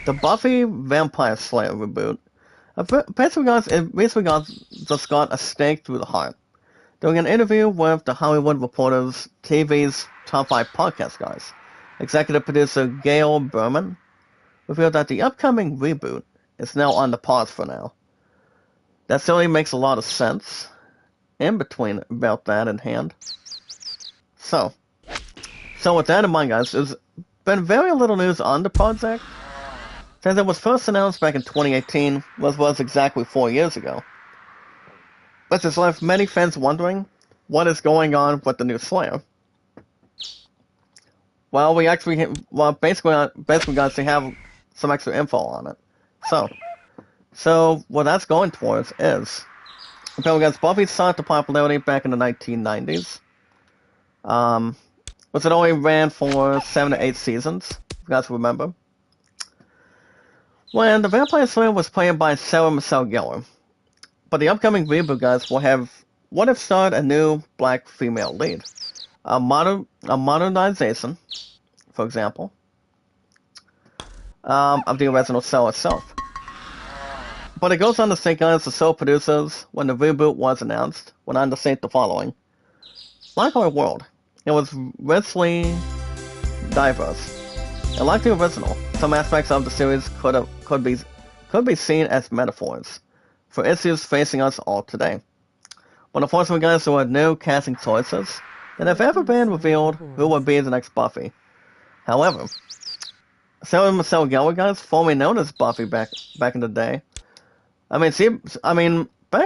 the Buffy Vampire Slayer reboot, basically guys, just got a stake through the heart. During an interview with the Hollywood Reporter's TV's Top 5 podcast, guys, executive producer Gail Berman revealed that the upcoming reboot is now on the pause for now. That certainly makes a lot of sense in between about that in hand. So with that in mind, guys, there's been very little news on the project since it was first announced back in 2018, was exactly 4 years ago. But this left many fans wondering what is going on with the new Slayer. Well, we actually, basically got to have some extra info on it. So what that's going towards is, because Buffy started to popularity back in the 1990s. Which it only ran for 7 to 8 seasons, if you guys remember. When the Vampire Slayer was played by Sarah Michelle Gellar. But the upcoming reboot, guys, would have starred a new black female lead. A modernization, for example, of the original show itself. But it goes on to say, guys, the show producers, when the reboot was announced, went on to state the following. Like our world, it was richly diverse. And like the original, some aspects of the series could be seen as metaphors for issues facing us all today. But unfortunately, guys, there were no casting choices, and if ever been revealed who would be the next Buffy. However, Sarah Michelle Gellar, guys, formerly known as Buffy back in the day. Back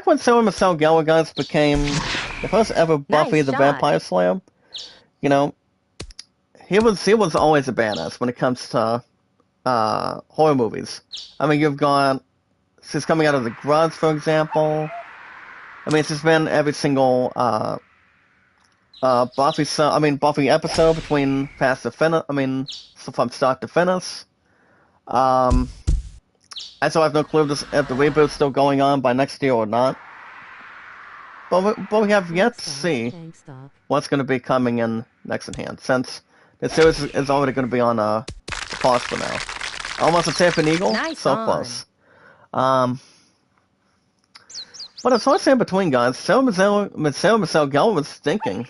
when Sarah Michelle Gellar, guys, became the first ever Buffy the Vampire Slayer, you know, he was always a badass when it comes to horror movies. I mean, you've got, she's coming out of The Grudge, for example. I mean, she's been every single Buffy episode between from start to finish. I still have no clue if the reboot's still going on by next year or not. But we have yet to see what's going to be coming in next in hand, since the series is already going to be on pause for now. Almost a tip and eagle, so close. But it's hard to say in between, guys. Sarah Michelle Gellar was thinking.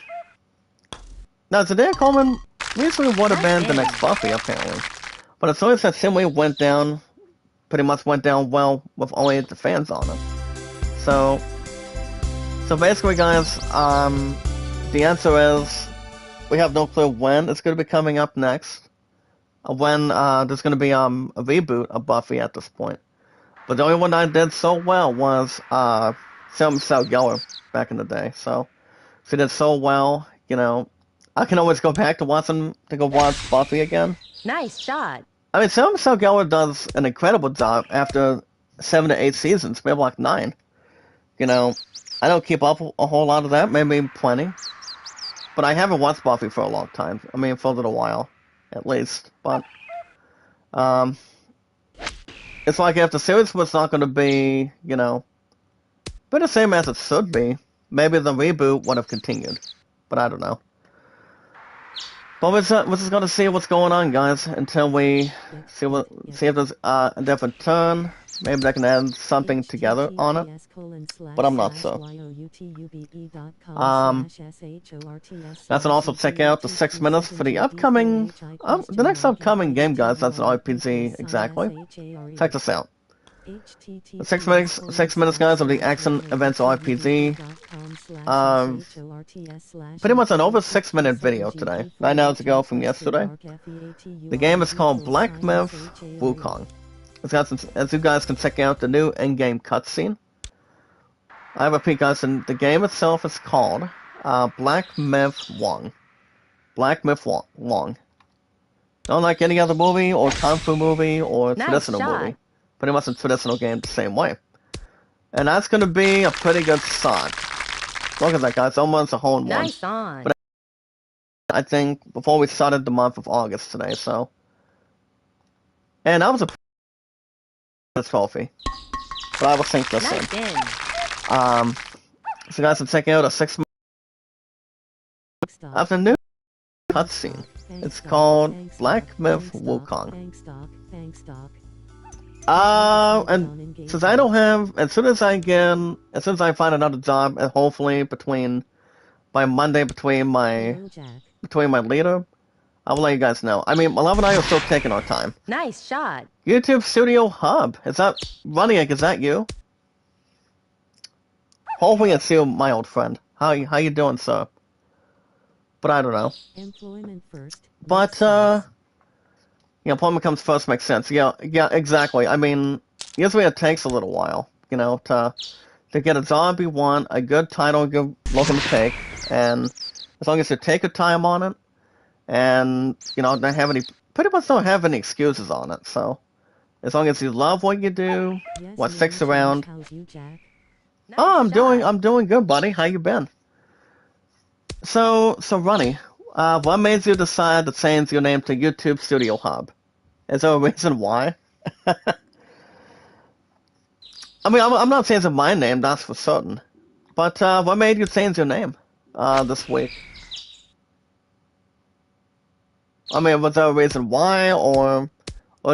Now, Zendaya Coleman recently would have been the next Buffy, apparently. But it's always that simply pretty much went down well with only the fans on it. So basically, guys, the answer is we have no clue when it's going to be coming up next. When there's going to be a reboot of Buffy at this point. But the only one that did so well was Sarah Michelle Gellar back in the day. So she did so well, you know. I can always go back to watch Buffy again. Nice shot. I mean, Sarah Michelle Gellar does an incredible job after 7 to 8 seasons, maybe like 9. You know, I don't keep up a whole lot of that, maybe plenty. But I haven't watched Buffy for a long time. I mean, for a little while, at least. But, it's like if the series was not going to be, you know, but the same as it should be, maybe the reboot would have continued. But I don't know. But we're just going to see what's going on, guys, until we see if there's a different turn. Maybe they can add something together on it. But I'm not sure. That's an also check out the 6 minutes for the next upcoming game, guys. That's an RPG exactly. Check this out. The 6 minutes, guys, of the Action Events RPG. Pretty much an over 6 minute video today. 9 hours ago from yesterday. The game is called Black Myth Wukong. It's got some, as you guys can check out the new in-game cutscene. I repeat, guys, and the game itself is called Black Myth Wong. Black Myth Wong. Not like any other movie or kung fu movie or traditional movie. Pretty much a traditional game the same way. And that's going to be a pretty good start. Look at that, guys. Almost a hole in one. Nice on. But I think before we started the month of August today, so. And that was a trophy. But I will sync this in. So guys, let's check out a 6 minute of the new cutscene. It's called Black Myth Wukong. And since I don't have, as soon as I find another job, and hopefully by Monday between my leader, I will let you guys know. I mean, my love and I are still taking our time. Nice shot. YouTube Studio Hub. Is that Running? Is that you? Hopefully it's you, my old friend. How you doing, sir? But I don't know. Employment first. But employment comes first makes sense. Yeah, exactly. I mean, usually it takes a little while, you know, to to get a zombie one, a good title you're looking to take, and as long as you take your time on it, and don't have any, pretty much don't have any excuses on it. So as long as you love what you do, Yes, what you sticks and around. how's you, Jack? Nice Oh, shot. I'm doing good, buddy. How you been? So Ronnie, what made you decide to change your name to YouTube Studio Hub? Is there a reason why? I mean, I'm not changing my name, that's for certain. But what made you change your name this week? I mean, was there a reason why, or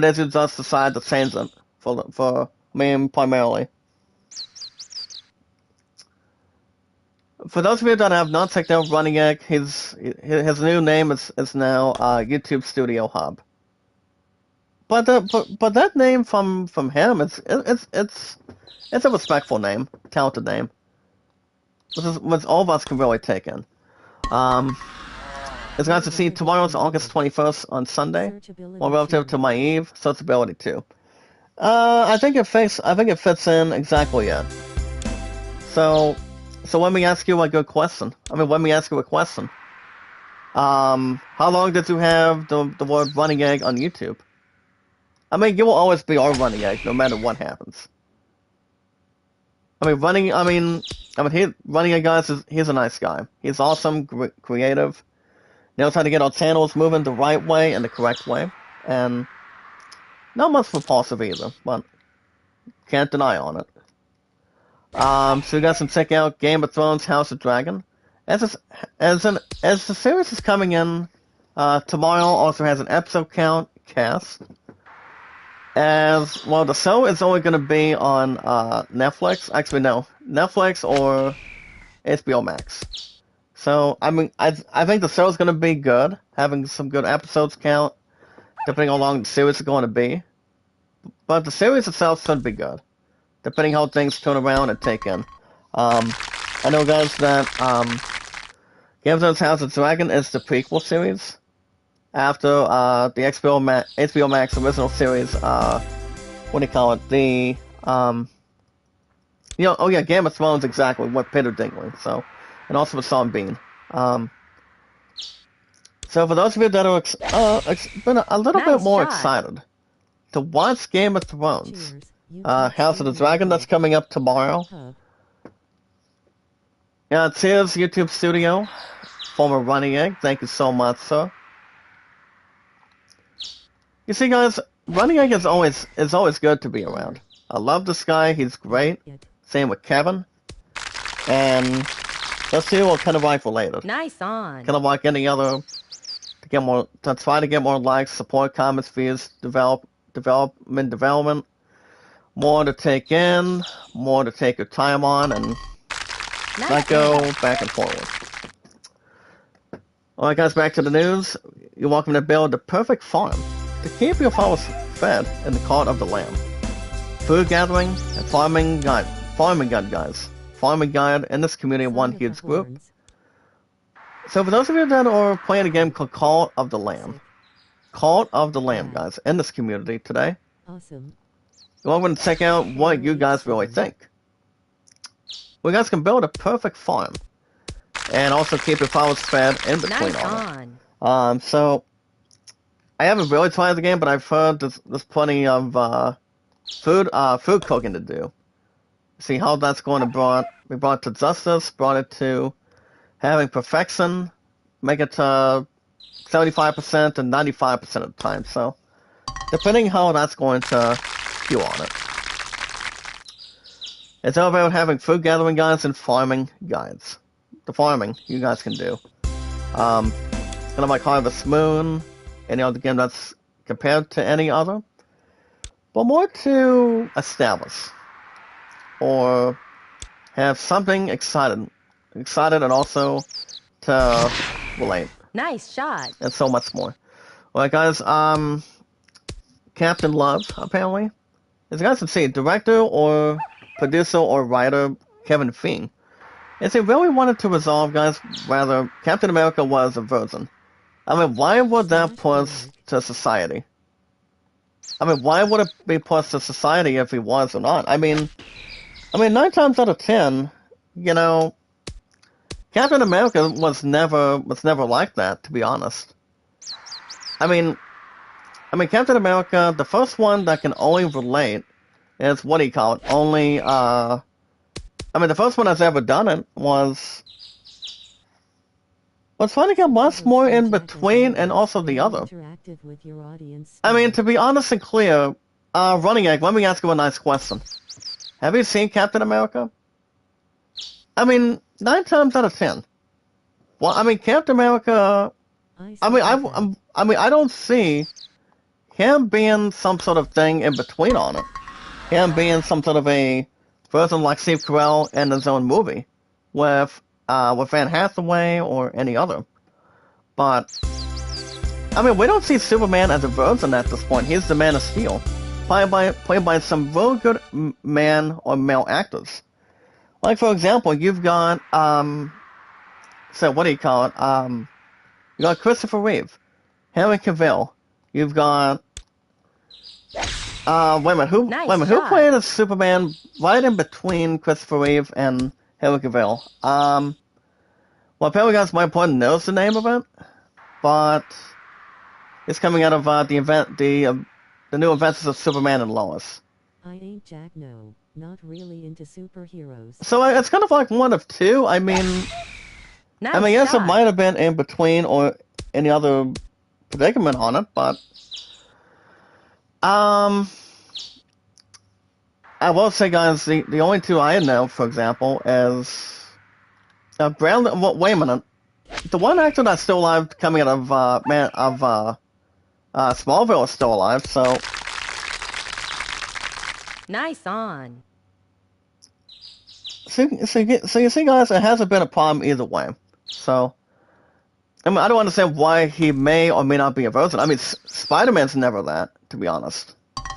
did you just decide to change it for me primarily? For those of you that have not checked out Running Egg, his new name is now YouTube Studio Hub. But that name from him, it's a respectful name, talented name, which all of us can really take in. Um, as guys can see, tomorrow's August 21st on Sunday. Well, relative to my Eve, searchability too. I think it fits in exactly yet. So let me ask you a good question. Let me ask you a question. How long did you have the word running egg on YouTube? You will always be our running egg, no matter what happens. Running egg guys he's a nice guy. He's awesome, creative, knows how to get our channels moving the right way and the correct way, and not much repulsive either, but can't deny on it. So you guys can check out Game of Thrones House of Dragon. As the series is coming in, tomorrow also has an episode count cast. As well, the show is only going to be on Netflix. Actually, no, Netflix or HBO Max. So I think the show is going to be good, having some good episodes count, depending on how long the series is going to be. But the series itself should be good, depending how things turn around and take in. I know, guys, that Game of Thrones House of Dragon is the prequel series after the HBO Max original series. What do you call it? Game of Thrones, exactly, with Peter Dinklage. So, and also with Sean Bean. So for those of you that are been a little bit Nice more shot. excited to watch Game of Thrones, Cheers. YouTube House of the Studio Dragon, that's Hub. coming up tomorrow. Hub. Yeah, cheers, YouTube Studio, former Running Egg. Thank you so much, sir. You see, guys, Running Egg is always good to be around. I love this guy. He's great. Yet. Same with Kevin. And those two are kind of like related. Nice on. Kind of like any other, to try to get more likes, support, comments, views, development, more to take in, more to take your time on, and Nice not go hit. back and forward. Alright, guys, back to the news. You're welcome to build the perfect farm to keep your followers fed in the cart of the lamb. Food gathering and farming guide, guys. Farming guide in this community, one Sound of huge the group. horns. So for those of you that are playing a game called Cult of the Lamb, Cult of the Lamb, guys, in this community today, Awesome. you're welcome to check out what you guys really think. We guys can build a perfect farm and also keep your followers fed in between Nice all that. on. So I haven't really tried the game, but I've heard there's plenty of food cooking to do. See how that's going to be brought to justice, brought it to having perfection, make it to 75% and 95% of the time. So depending how that's going to skew on it. It's all about having food gathering guides and farming guides. The farming you guys can do. Kind of like Harvest Moon, any other game that's compared to any other. But more to establish. Or have something excited and also to relate. Nice shot. And so much more. Alright, guys, Captain Love, apparently. As you guys can see, director or producer or writer Kevin Feige. As he really wanted to resolve, guys, rather, Captain America was a virgin. Why would that push to society? Why would it be pushed to society if he was or not? I mean, 9 times out of 10, you know, Captain America was never like that, to be honest. I mean, Captain America, the first one that can only relate is what do you call it? Only, the first one that's ever done it was trying to get much more in between and also the other. I mean, to be honest and clear, Running Egg, let me ask you a nice question. Have you seen Captain America? I mean, 9 times out of 10. Well, I mean, Captain America. I don't see him being some sort of thing in between on it. Him being some sort of a person like Steve Carell in his own movie with Anne Hathaway or any other. But I mean, we don't see Superman as a version at this point. He's the Man of Steel, played by some real good man or male actors. Like, for example, you've got, so what do you call it? You got Christopher Reeve, Henry Cavill. You've got, who played as Superman right in between Christopher Reeve and Henry Cavill? Well, apparently guys might point knows the name of it, but it's coming out of the new Adventures of Superman and Lois. I ain't Jack, no. Not really into superheroes. So it's kind of like one of two. I mean, yes, it might have been in between or any other predicament on it, but I will say, guys, the only two I know, for example, is Bradley. Well, wait a minute. The one actor that's still alive, coming out of Smallville, is still alive. So. Nice on. So you see, guys, it hasn't been a problem either way. So, I mean, I don't understand why he may or may not be a version. I mean, Spider-Man's never that, to be honest.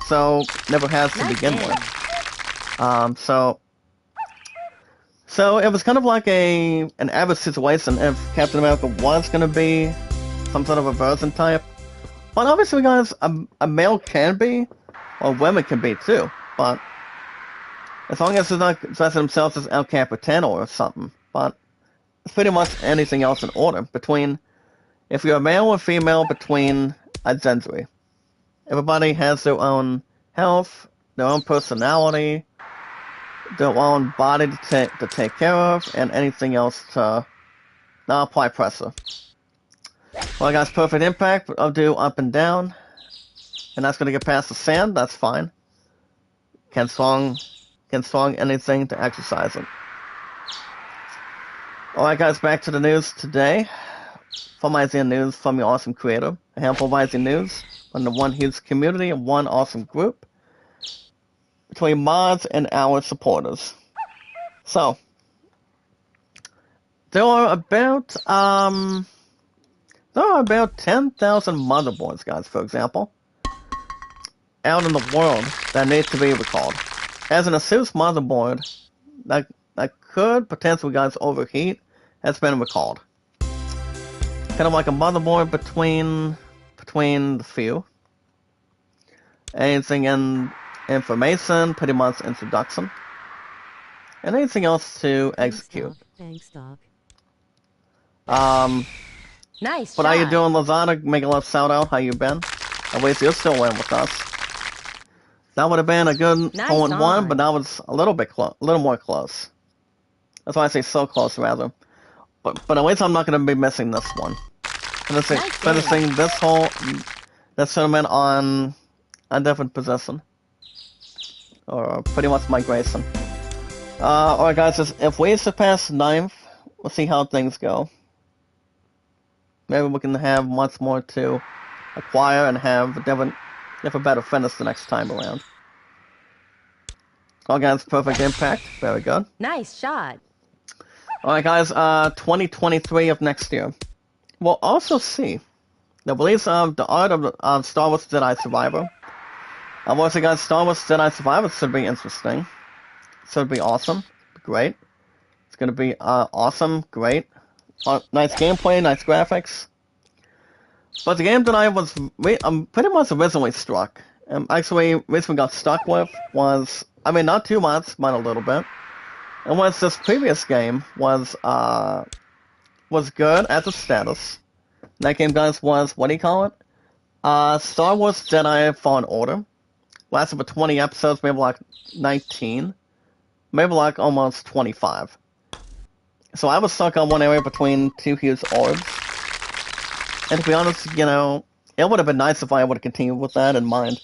So, never has to begin with. So it was kind of like an average situation if Captain America was going to be some sort of a version type. But obviously, guys, a male can be, or women can be too. But as long as it's not dressing themselves as El Capitan or something. But it's pretty much anything else in order. If you're a male or female, between a gender. Everybody has their own health, their own personality, their own body to take care of, and anything else to not apply pressure. Well, I got perfect impact. I'll do up and down. And that's going to get past the sand. That's fine. Can strong anything to exercise it. Alright, guys, back to the news today. From IZN News, from your awesome creator. A handful of IZN News under one huge community and one awesome group between mods and our supporters. So, there are about 10,000 motherboards, guys, for example, out in the world that need to be recalled. As an ASUS motherboard that could potentially, guys, overheat has been recalled. Kind of like a motherboard between the few. Anything in information, pretty much introduction. And anything else to execute. Thanks, Doc. Nice But shot. how you doing, Lazada? Make a little shout out. How you been? At least you're still in with us. That would have been a good Nice 4-1, on. but that was a little more close. That's why I say so close, rather. But at least I'm not going to be missing this one. Finishing this tournament on a different position. Or pretty much migration. Alright, guys, if we surpass 9th, we'll see how things go. Maybe we can have much more to acquire and have a better finish the next time around. All guys, perfect impact. Very good. Nice shot. Alright, guys, 2023 of next year. We'll also see the release of the art of Star Wars Jedi Survivor. I've also got Star Wars Jedi Survivor. Should be interesting. Should be awesome. Great. It's gonna be awesome. Great. Nice gameplay, nice graphics. But the game that I was pretty much originally struck, actually recently got stuck with, was I mean, not too much, but a little bit. And once this previous game was good at the status. That game, guys, was, what do you call it? Star Wars Jedi Fallen Order. Lasted for 20 episodes, maybe like 19. Maybe like almost 25. So I was stuck on one area between two huge orbs. And to be honest, you know, it would have been nice if I would have continued with that in mind.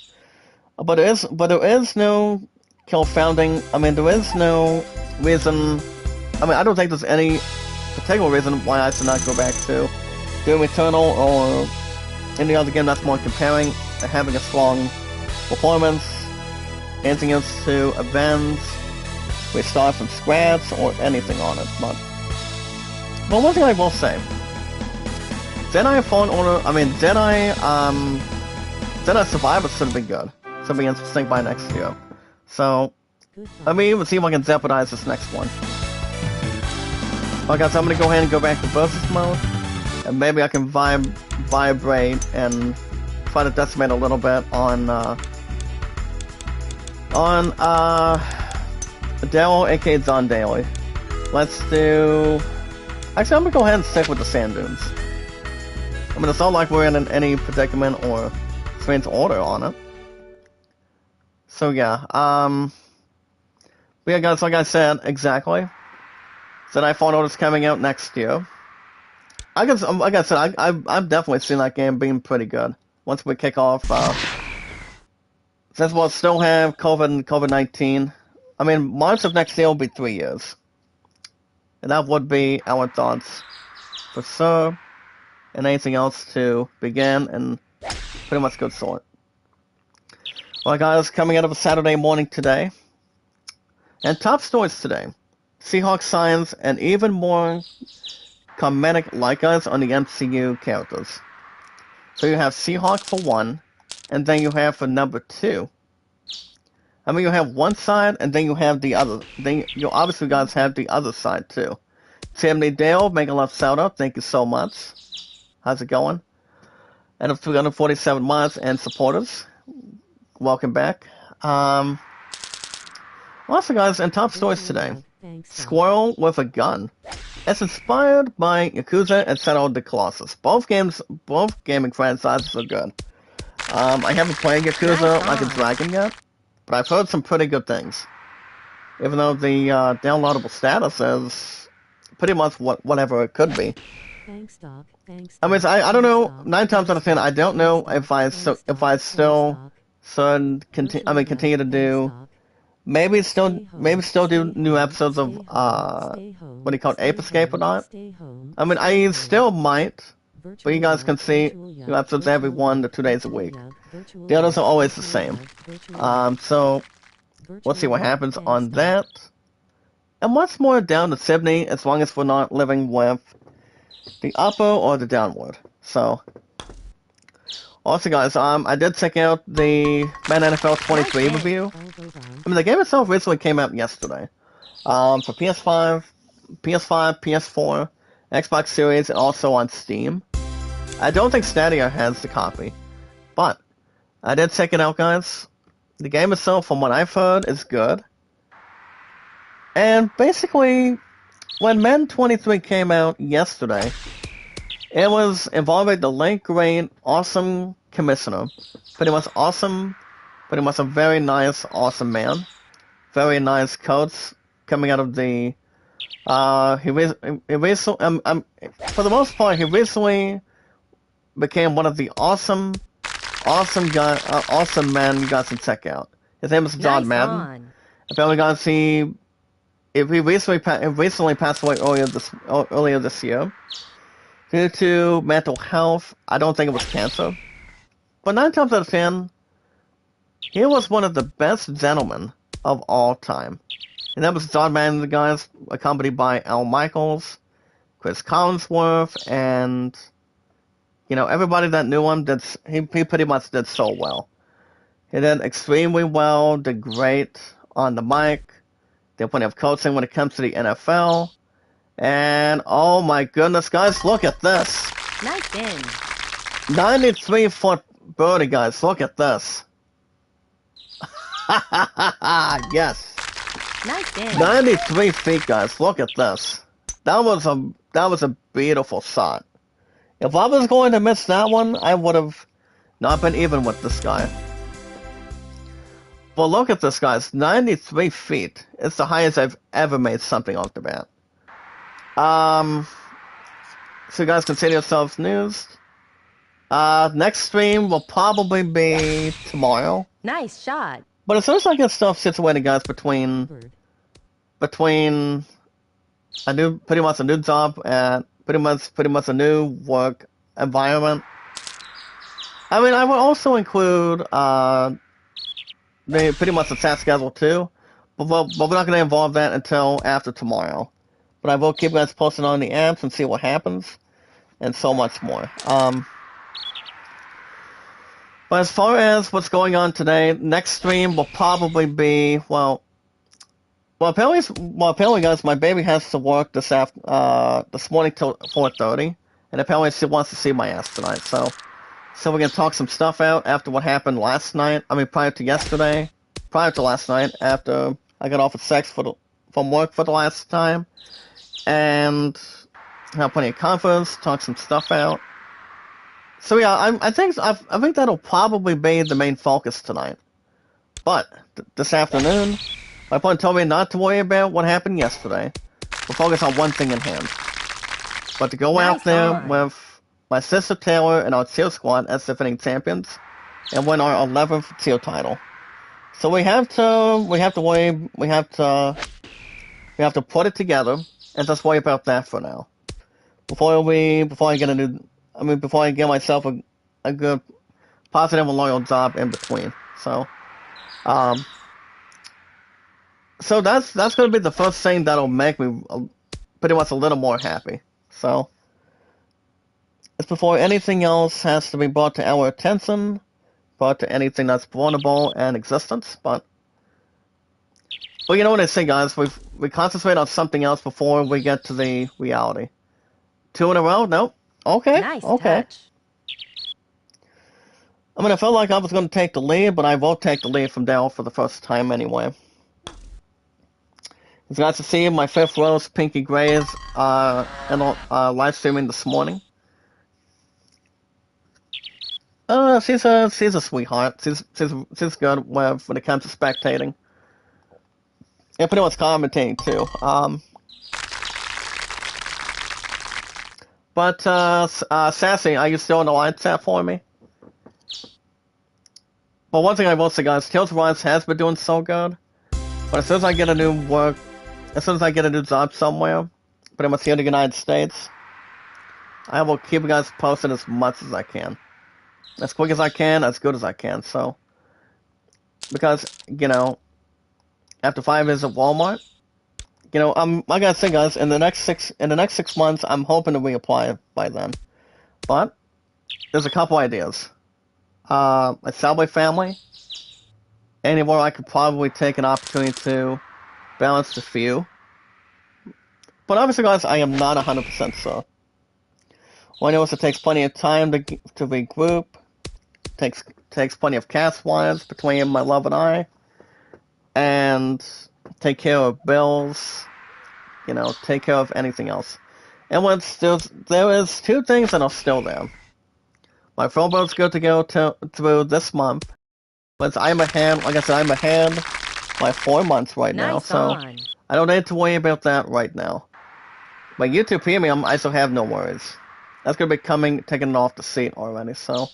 But there is no confounding. I mean, there is no reason. I mean, I don't think there's any particular reason why I should not go back to Doom Eternal or any other game that's more comparing, having a strong performance, anything else to avenge, restart from scratch, or anything on it. But one thing I will say, Jedi Fallen Order, I mean, Jedi Survivor should have been good. Should be interesting by next year. So, let me even see if I can jeopardize this next one. Okay, so I'm gonna go ahead and go back to versus mode, and maybe I can vibrate and try to decimate a little bit on Daryl, aka John Daly. Let's do. Actually, I'm gonna go ahead and stick with the sand dunes. I mean, it's not like we're in any predicament or strange order on it. So yeah, but yeah, guys, like I said, exactly. Jedi Fallen Order's coming out next year. I guess, like I said, I've definitely seen that game being pretty good. Once we kick off, since we'll still have COVID-19. I mean, March of next year will be 3 years. And that would be our thoughts for sure. And anything else to begin and pretty much good sort. Well, guys, coming out of a Saturday morning today. And top stories today. Seahawks signs and even more comedic like us on the MCU characters. So you have Seahawk for one, and then you have for number two. I mean, you have one side, and then you have the other. Then you obviously guys have the other side too. Timothy Dale, make a love shout out. Thank you so much. How's it going? And of 347 mods and supporters, welcome back. Also, guys, in top stories today, Squirrel with a gun. It's inspired by Yakuza and Shadow of the Colossus. Both gaming franchises are good. I haven't played Yakuza like a Dragon yet, but I've heard some pretty good things. Even though the downloadable status is pretty much whatever it could be. Thanks, Doc. Thanks. I mean, I don't know. 9 times out of 10, I don't know if I still should continue to do. Maybe still do new episodes of what do you call it, Ape Escape or not? I mean, I still might, but you guys can see new episodes every 1 to 2 days a week. The others are always the same. So we'll see what happens on that. And much more down to Sydney, as long as we're not living with the upper or the downward. So. Also, guys, I did check out the Madden NFL 23 review. I mean, the game itself recently came out yesterday. For PS5, PS4, Xbox Series, and also on Steam. I don't think Stadia has the copy. But, I did check it out, guys. The game itself, from what I've heard, is good. And basically, when Madden 23 came out yesterday, it was involving the late great, awesome commissioner. Pretty much awesome. Pretty much a very nice, awesome man. Very nice coach coming out of the. He recently, for the most part, he recently became one of the awesome men you guys can check out. His name is John Madden. If you guys see, if he recently passed away earlier this year. Due to mental health, I don't think it was cancer. But 9 times out of 10, he was one of the best gentlemen of all time. And that was John Madden, the guys, accompanied by Al Michaels, Chris Collinsworth, and, you know, everybody that knew him, he pretty much did so well. He did extremely well, did great on the mic, did plenty of coaching when it comes to the NFL. And, oh my goodness, guys, look at this. Nice in. 93-foot birdie, guys, look at this. Yes. Nice damage. 93 feet, guys. Look at this. That was a beautiful shot. If I was going to miss that one, I would have not been even with this guy. Well, look at this, guys. 93 feet. It's the highest I've ever made something off the bat. So you guys can see yourselves news. Next stream will probably be tomorrow. Nice shot. But as soon as I get stuff situated, guys, between pretty much a new job and pretty much a new work environment. I mean, I will also include pretty much the chat schedule too, but we're not going to involve that until after tomorrow. But I will keep you guys posted on the apps and see what happens, and so much more. But as far as what's going on today, next stream will probably be apparently, guys, my baby has to work this morning till 4:30, and apparently she wants to see my ass tonight. So we're gonna talk some stuff out after what happened last night. I mean, prior to last night, after I got off of sex from work for the last time, and have plenty of confidence, talk some stuff out. So yeah, I think that'll probably be the main focus tonight. But this afternoon, my opponent told me not to worry about what happened yesterday. We'll focus on one thing in hand. But to go out there with my sister Taylor and our tier squad as defending champions, and win our 11th tier title. So we have to put it together and just worry about that for now. Before I get myself a good, positive and loyal job in between. So that's going to be the first thing that'll make me pretty much a little more happy. So it's before anything else has to be brought to our attention, brought to anything that's vulnerable in existence. But you know what I say, guys? We concentrate on something else before we get to the reality. 2 in a row? Nope. Okay. Nice okay. touch. I mean, I felt like I was going to take the lead, but I will take the lead from Daryl for the first time anyway. As you guys can see, my 5th Rose, Pinky Grays, live streaming this morning. She's a sweetheart. She's good when it comes to spectating. And pretty much commentating too. But Sassy, are you still on the line chat for me? But one thing I will say, guys, Tales of Rise has been doing so good. But as soon as I get a new job somewhere, pretty much here in the United States, I will keep you guys posted as much as I can. As quick as I can, as good as I can, so. Because, after 5 years at Walmart, I gotta say, guys, in the next 6 months, I'm hoping to reapply by then. But there's a couple ideas. A Subway family. Anywhere I could probably take an opportunity to balance the few. But obviously, guys, I am not 100% sure. Well, I know it takes plenty of time to regroup. Takes plenty of cast-wise between my love and I. And take care of bills, take care of anything else. And there is 2 things that are still there. My phone bill's good to go through this month, but I'm ahead by 4 months right now, so I don't need to worry about that right now. My YouTube Premium, I still have no worries. That's gonna be taking off the seat already, so.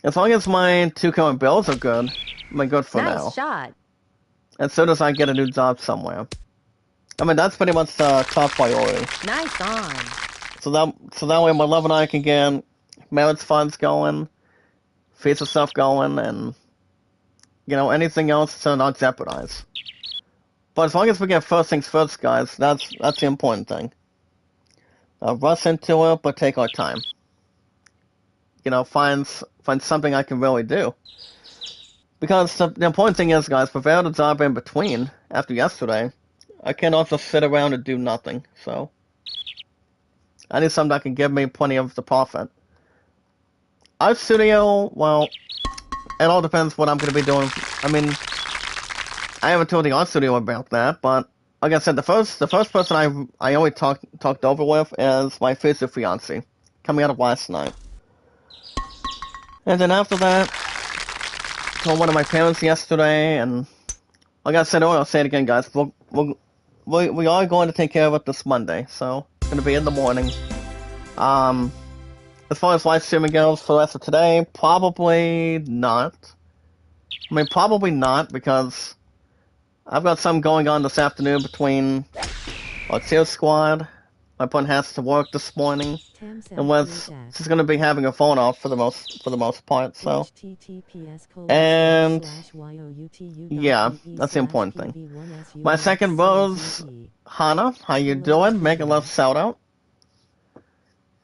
As long as my 2 current bills are good, I'm good for now. Nice shot. As soon as I get a new job somewhere. I mean, that's pretty much the top priority. Nice on. So that way my love and I can get marriage funds going, visa stuff going, and, anything else to not jeopardize. But as long as we get first things first, guys, that's the important thing. Rush into it, but take our time. Find something I can really do. Because the important thing is, guys, without a job in between, after yesterday, I cannot just sit around and do nothing, so. I need something that can give me plenty of the profit. Our studio, well, it all depends what I'm going to be doing I mean, I haven't told the art studio about that, but like I said, the first person I always talked over with is my future fiance, coming out of last night. And then after that, told one of my parents yesterday, and like I said earlier, I'll say it again, guys. We are going to take care of it this Monday, so it's going to be in the morning. As far as live streaming goes for the rest of today, probably not. I mean, probably not, because I've got some going on this afternoon between our Tear Squad. My opponent has to work this morning, and she's going to be having her phone off for the most part. So, and yeah, that's the important thing. My second rose, Hana, how you doing? Make a love shout out.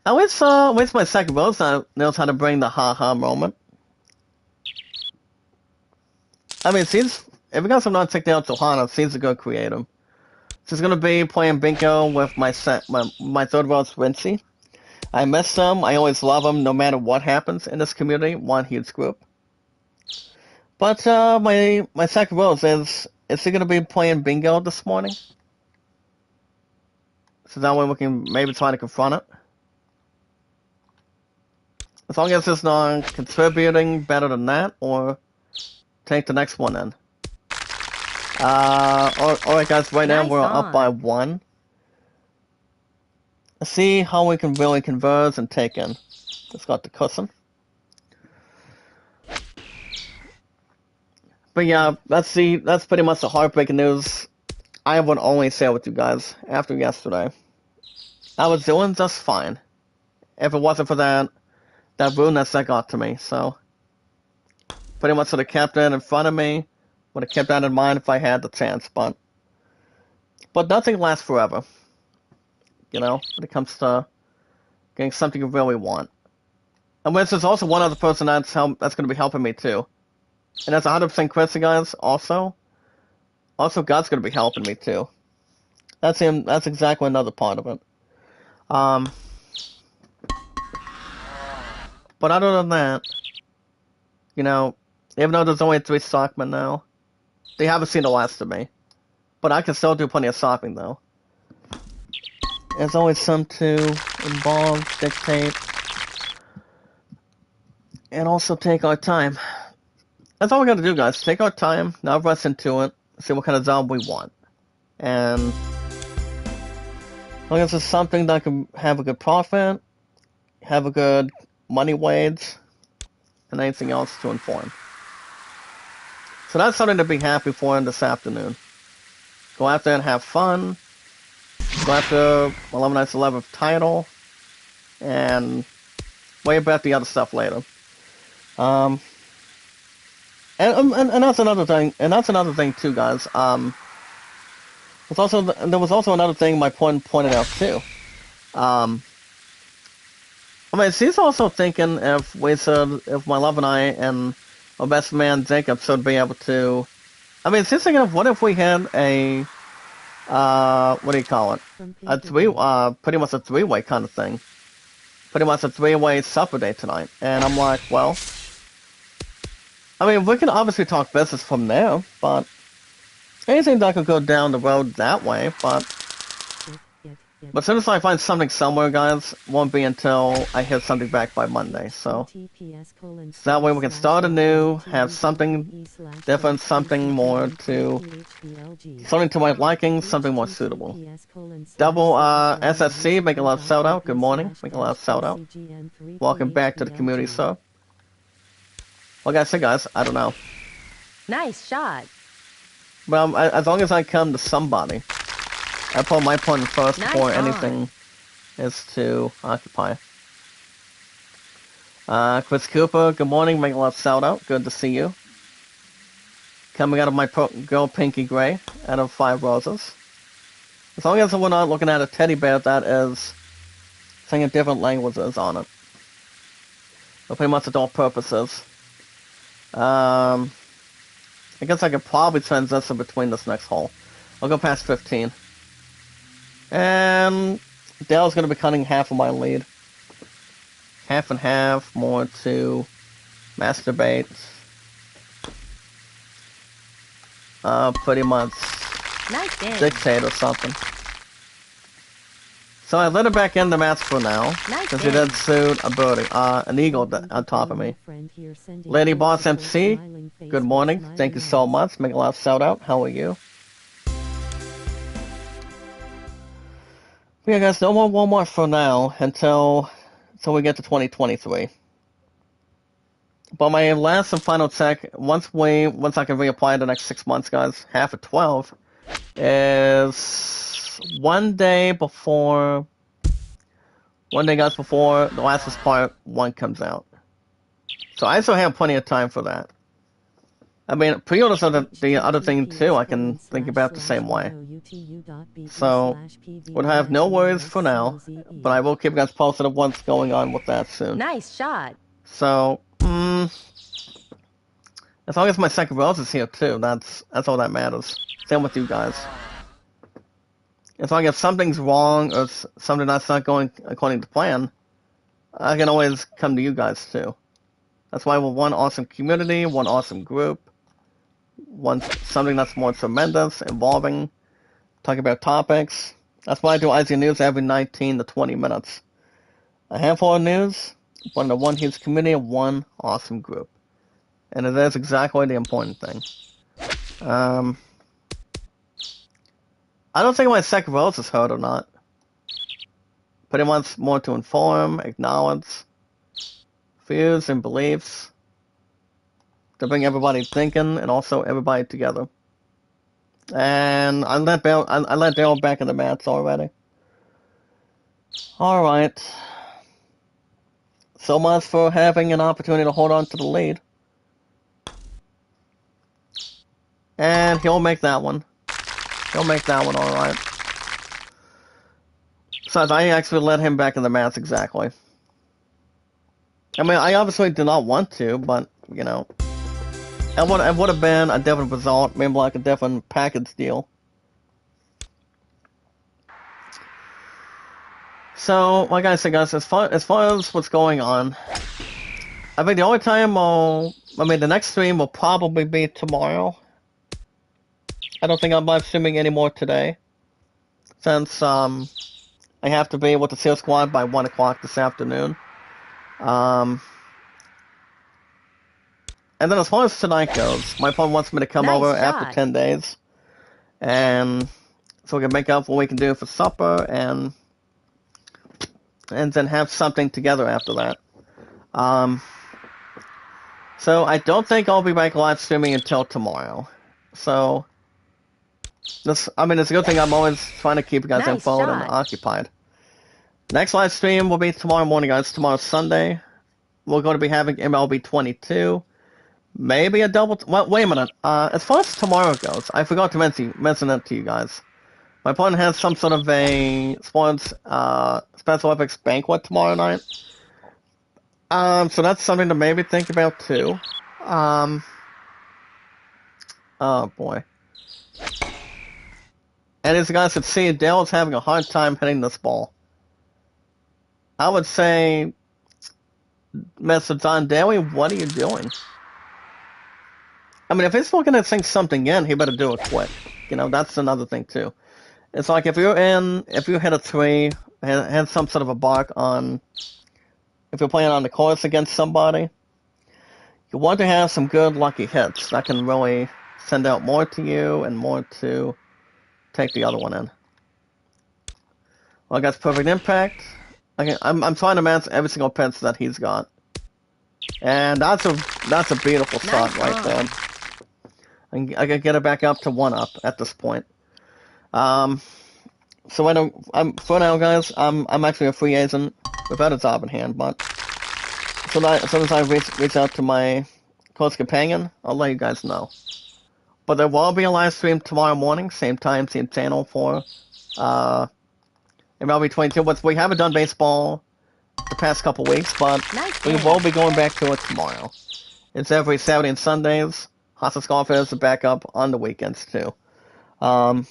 At least my second rose knows how to bring the haha moment. I mean, if we got some non-technical to Hana, she's a good creator. She's gonna be playing bingo with my third rose, Rincy. I miss them. I always love them, no matter what happens in this community. One huge group. But my second rose is she gonna be playing bingo this morning? So that way we can maybe try to confront it. As long as it's not contributing better than that, or take the next one in. Alright guys, right now we're up by 1. Let's see how we can really converse and take in. Just got the cushion. But yeah, that's pretty much the heartbreaking news I would only share with you guys after yesterday. I was doing just fine. If it wasn't for that rudeness that got to me, so pretty much would have kept it in front of me. Would have kept that in mind if I had the chance, but nothing lasts forever. You know, when it comes to getting something you really want. And there's also one other person that's going to be helping me too, and that's 100% Chrissy, guys. Also, God's going to be helping me too. That's him. That's exactly another part of it. But other than that, you know, even though there's only 3 stockmen now, they haven't seen the last of me. But I can still do plenty of stopping, though. There's always some to involve, dictate, and also take our time. That's all we gotta do, guys. Take our time, not rush into it, see what kind of job we want. And as long as it's something that can have a good profit, have a good money wage, and anything else to inform. So that's something to be happy for in this afternoon. Go out there and have fun. Go after 11 Nights 11th title. And worry about the other stuff later. And that's another thing. And that's another thing too, guys. There was also another thing my point pointed out too. I mean, she's also thinking if my love and I and my best man Jacob should be able to. I mean, she's thinking of what if we had a what do you call it? Pretty much a 3-way kind of thing. Pretty much a 3-way supper date tonight. And I'm like, well, I mean, we can obviously talk business from there, but anything that could go down the road that way, but as soon as I find something somewhere, guys, won't be until I hear something back by Monday, so that way we can start anew, have something different, something to my liking, something more suitable. Double SSC, make a lot of shout out, good morning, make a lot of shout out. Welcome back to the community, sir. Like I said, guys, I don't know. Nice shot. Well, as long as I come to somebody, I put my point first before anything is to occupy. Chris Cooper, good morning, make a lot of shout out, good to see you. Coming out of my girl Pinky Gray, out of 5 roses. As long as we're not looking at a teddy bear that is singing different languages on it. For pretty much adult purposes. I guess I could probably transition between this next hole. I'll go past 15. And Dale's going to be cutting half of my lead. Half and half, more to masturbate. pretty much Nice game. dictate or something. So I let her back in the match for now, Nice because she game. did suit a birdie, an eagle on top of me. Lady Boss MC, good morning. Thank you so much. Make a lot of shout out. How are you? Yeah, guys, no more Walmart for now until we get to 2023. But my last and final check, once I can reapply the next 6 months, guys, half of 12, is one day, guys, before the last part 1 comes out. So I still have plenty of time for that. I mean, pre-orders are the other thing too. I can think about the same way. So we'll have no worries for now, but I will keep you guys posted of what's going on with that soon. Nice shot. So, as long as my second rose is here too, that's all that matters. Same with you guys. As long as something's wrong or something that's not going according to plan, I can always come to you guys too. That's why we're one awesome community, one awesome group, something that's more tremendous, involving, talking about topics. That's why I do IZ News every 19 to 20 minutes. A handful of news, but in one huge community, one awesome group. And it is exactly the important thing. I don't think my second rose is heard or not. But it wants more to inform, acknowledge, views and beliefs, to bring everybody thinking and also everybody together. And I let Daryl back in the mats already. Alright. So much for having an opportunity to hold on to the lead. And he'll make that one. He'll make that one alright. Besides, I actually let him back in the mats exactly. I mean, I obviously did not want to, but, you know. It would have been a different result, maybe like a different package deal. So, like I said, guys, as far as what's going on, I think the only time the next stream will probably be tomorrow. I don't think I'm live streaming anymore today, since I have to be with the SEAL Squad by 1 o'clock this afternoon. And then as far as tonight goes, my phone wants me to come over after 10 days, and so we can make up what we can do for supper, and then have something together after that. So I don't think I'll be back live streaming until tomorrow. So it's a good thing I'm always trying to keep you guys informed and occupied. Next live stream will be tomorrow morning, guys. Tomorrow's Sunday. We're going to be having MLB 22. Maybe a double... Well, wait a minute. As far as tomorrow goes, I forgot to mention it to you guys. My opponent has some sort of a sports Special Olympics banquet tomorrow night. So that's something to maybe think about too. Oh boy. And as you guys can see, Dale is having a hard time hitting this ball. I would say, Mr. Don Daly, what are you doing? I mean, if he's looking to sink something in, he better do it quick. You know, that's another thing too. It's like if you hit a 3, had some sort of a bark on, if you're playing on the course against somebody, you want to have some good lucky hits that can really send out more to you and more to take the other one in. Well, I got perfect impact. I'm trying to match every single pitch that he's got, and that's a beautiful shot right there. I can get it back up to 1-up at this point. So for now, guys, I'm actually a free agent without a job in hand, but as soon as I reach out to my close companion, I'll let you guys know. But there will be a live stream tomorrow morning, same time, same channel for MLB 22. But we haven't done baseball the past couple weeks, but we will be going back to it tomorrow. It's every Saturday and Sundays. Hostas Golf is a backup on the weekends too. But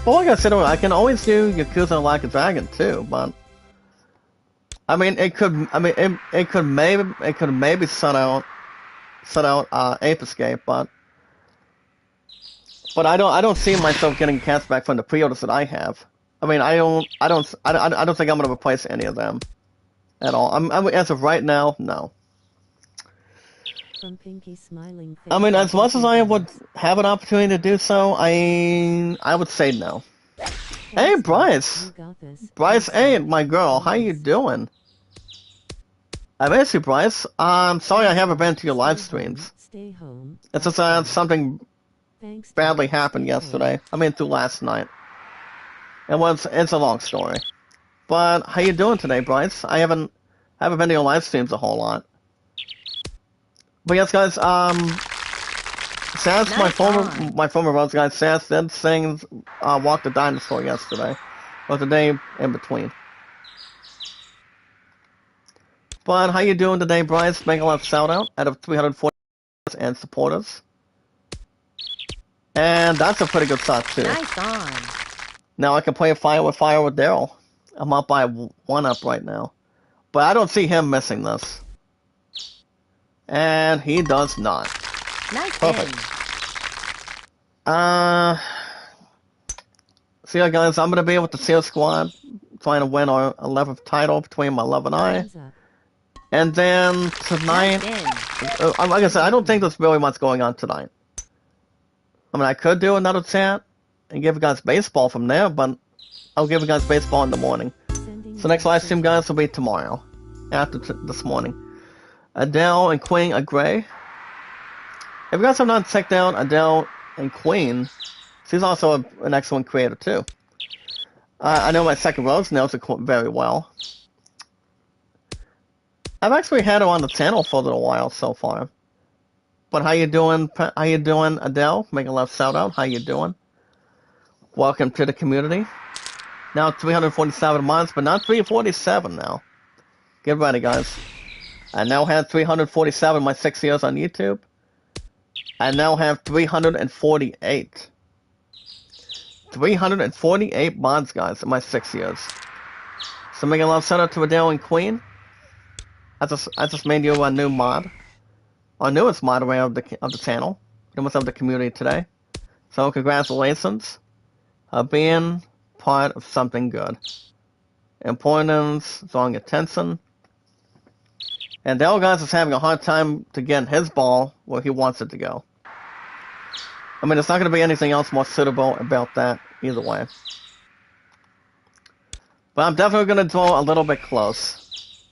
like I said, I can always do Yakuza Like a Dragon too, but I mean, it could maybe set out Ape Escape, but But I don't see myself getting cats back from the pre-orders that I have. I mean, I don't think I'm gonna replace any of them at all. As of right now, no. From Pinky smiling face. I mean, as much as I would Thanks, have an opportunity to do so, I would say no. Hey, Bryce. Bryce. You got this. Bryce, Thanks, hey, Bryce. my girl, how you doing? I miss you, Bryce. I'm sorry I haven't been to your live streams. Stay home. It's just something Thanks, badly Tom. happened Stay yesterday. home. I mean, through last night. It's a long story. But how you doing today, Bryce? I haven't been to your live streams a whole lot. But yes, guys, Sass, Nice on. my former Rose guy, Sass did sing Walk the Dinosaur yesterday. Or the day in between. But how you doing today, Bryce? Make a lot of shout out of 340 and supporters. And that's a pretty good shot too. Nice on. Now I can play Fire with Daryl. I'm up by 1-up right now. But I don't see him missing this. And he does not. Nice Perfect. in. So yeah, guys, I'm going to be with the SEAL Squad, trying to win our 11th title between my love and I. Hands up. And then tonight, Nice in. like I said, I don't think there's really much going on tonight. I mean, I could do another chat and give you guys baseball from there, but I'll give you guys baseball in the morning. Sending So next live stream, message. guys, will be tomorrow, after this morning. Adele and Queen Agree. If you guys have not checked out Adele and Queen, she's also an excellent creator too. I know my second Rose knows her very well. I've actually had her on the channel for a little while so far. But how you doing? How you doing, Adele? Make a love shout out. How you doing? Welcome to the community. Now 347 months, but not 347 now. Get ready, guys. I now have 347 in my 6 years on YouTube. I now have 348. 348 mods, guys, in my 6 years. So make a love shout out to Adele and Queen. I just made you a new mod. Our newest moderator of the channel. Newest of the community today. So congratulations on being part of something good. Importance, drawing attention. And Dale guys is having a hard time to get his ball where he wants it to go. I mean, it's not going to be anything else more suitable about that either way. But I'm definitely going to draw a little bit close.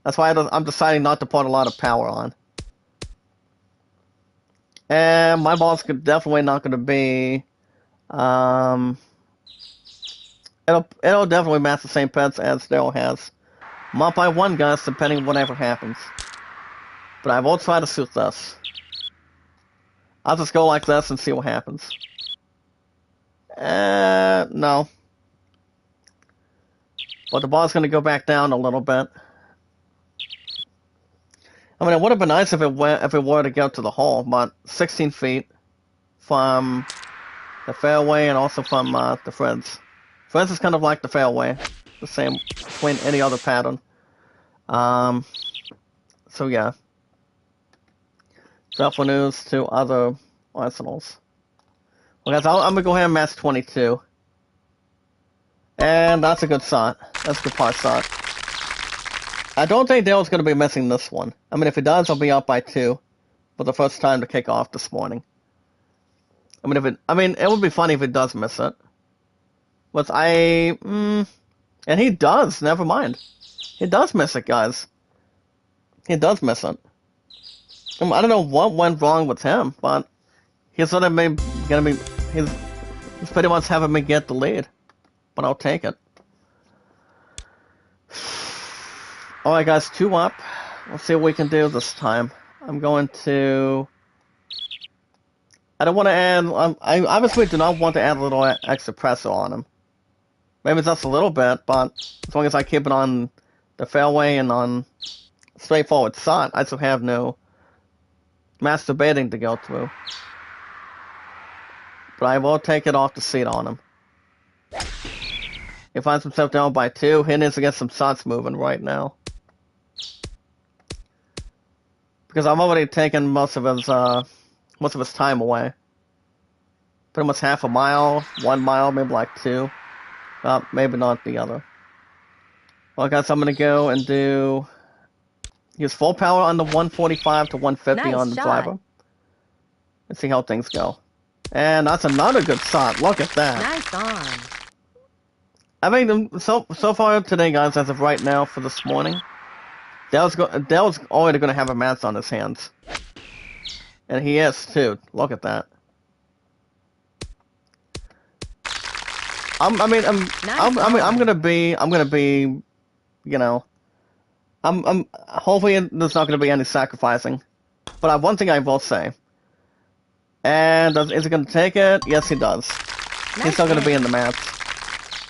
That's why I'm deciding not to put a lot of power on. And my ball's definitely not going to be... It'll definitely match the same pets as Daryl has. I'm up by 1, guys, depending on whatever happens. But I will try to shoot this. I'll just go like this and see what happens. No. But the ball's going to go back down a little bit. I mean, it would have been nice if it were to go to the hole, but 16 feet from the fairway and also from the Friends. Friends is kind of like the fairway, the same between any other pattern. So yeah. Self news to other arsenals. Well, guys, I'm gonna go ahead and match 22. And that's a good shot. That's a good par shot. I don't think Dale's gonna be missing this one. I mean, if he does, I'll be up by 2 for the first time to kick off this morning. I mean, it would be funny if he does miss it. But and he does. Never mind. He does miss it, guys. He does miss it. I don't know what went wrong with him, but he's pretty much having me get the lead. But I'll take it. Alright, guys, 2 up. Let's see what we can do this time. I'm going to... I don't want to add... I obviously do not want to add a little extra pressure on him. Maybe just a little bit, but as long as I keep it on the fairway and on straightforward shot, I still have no masturbating to go through. But I will take it off the seat on him. He finds himself down by 2. He needs to get some shots moving right now. Because I've already taken most of his time away. pretty much half a mile, 1 mile, maybe like 2. Maybe not the other. Well, guys, I'm gonna go and use full power on the 145 to 150 Nice on the shot. driver. Let's see how things go. And that's another good shot. Look at that. Nice on. I mean, so far today, guys, as of right now for this morning, Dale's already gonna have a match on his hands, and he is too. Look at that. I'm gonna be, you know, hopefully there's not gonna be any sacrificing, but one thing I will say, and is he gonna take it? Yes, he does. He's still gonna be in the match.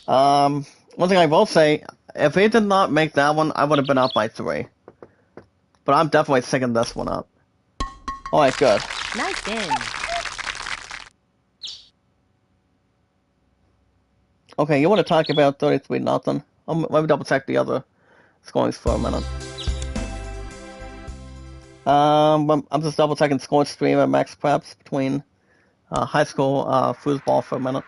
One thing I will say, if he did not make that one, I would have been up by 3. But I'm definitely picking this one up. Alright, good. Nice in. Okay, you want to talk about 33 nothing? Let me double check the other scorings for a minute. I'm just double checking score stream and max preps between high school foosball for a minute.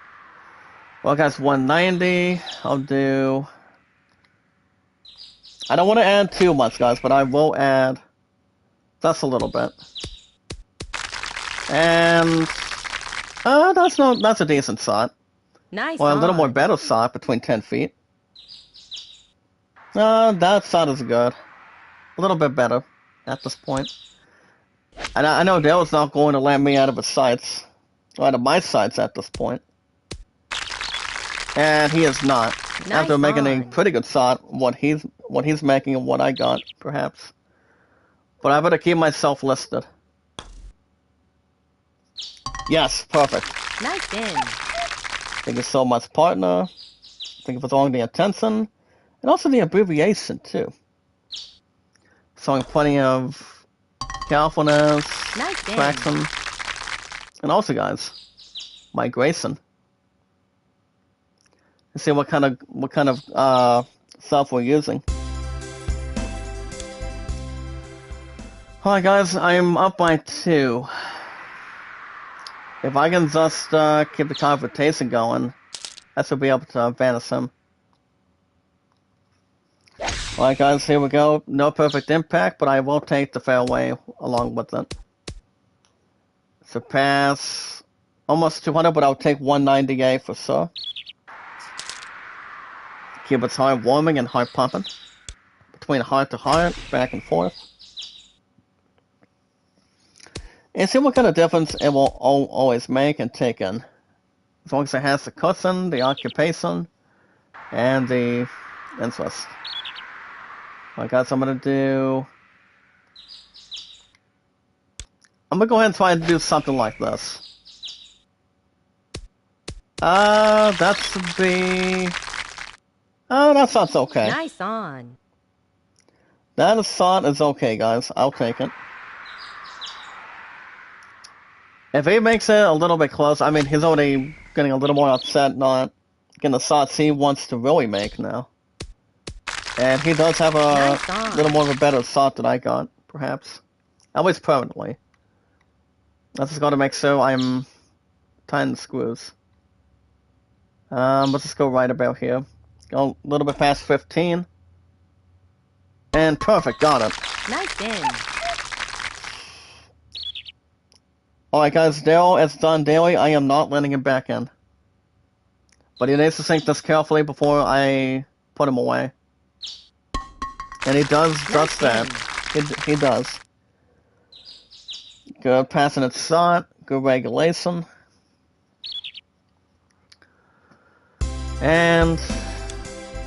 Well, guys, 190. I'll do. I don't want to add too much, guys, but I will add just a little bit. And that's a decent shot. Nice Well, a little on. more better shot between 10 feet. That shot is good. A little bit better at this point. And I know Dale's not going to let me out of his sights, or out of my sights at this point. And he is not. Nice After making a on. pretty good shot, what he's making and what I got, perhaps. But I better keep myself listed. Yes, perfect. Nice in. Thank you so much, partner. Thank you for throwing the attention. And also the abbreviation, too. Showing plenty of carefulness, Nice in. traction. And also, guys, migration. Let's see what kind of stuff we're using. Alright, guys, I'm up by 2. If I can just keep the confrontation going, I should be able to vanish him. Alright, guys, here we go. No perfect impact, but I will take the fairway along with it. Surpass almost 200, but I'll take 198 for sure. Keep its heart warming and heart pumping. Between heart to heart, back and forth. And see what kind of difference it will always make and take in. As long as it has the cushion, the occupation, and the interest. Alright, guys, I'm gonna go ahead and try to do something like this. That should be. That shot's okay. Nice on. That shot is okay, guys. I'll take it. If he makes it a little bit close, I mean, he's already getting a little more upset not getting the shots he wants to really make now. And he does have a Nice little more of a better shot than I got, perhaps. At least permanently. I just gotta make sure I'm tying the screws. Let's just go right about here. Go a little bit past 15. And perfect, got it. Nice in. Alright guys, Dale is done daily. I am not letting him back in. But he needs to think this carefully before I put him away. And he does just that. He does. Good passing it shot. Good regulation. And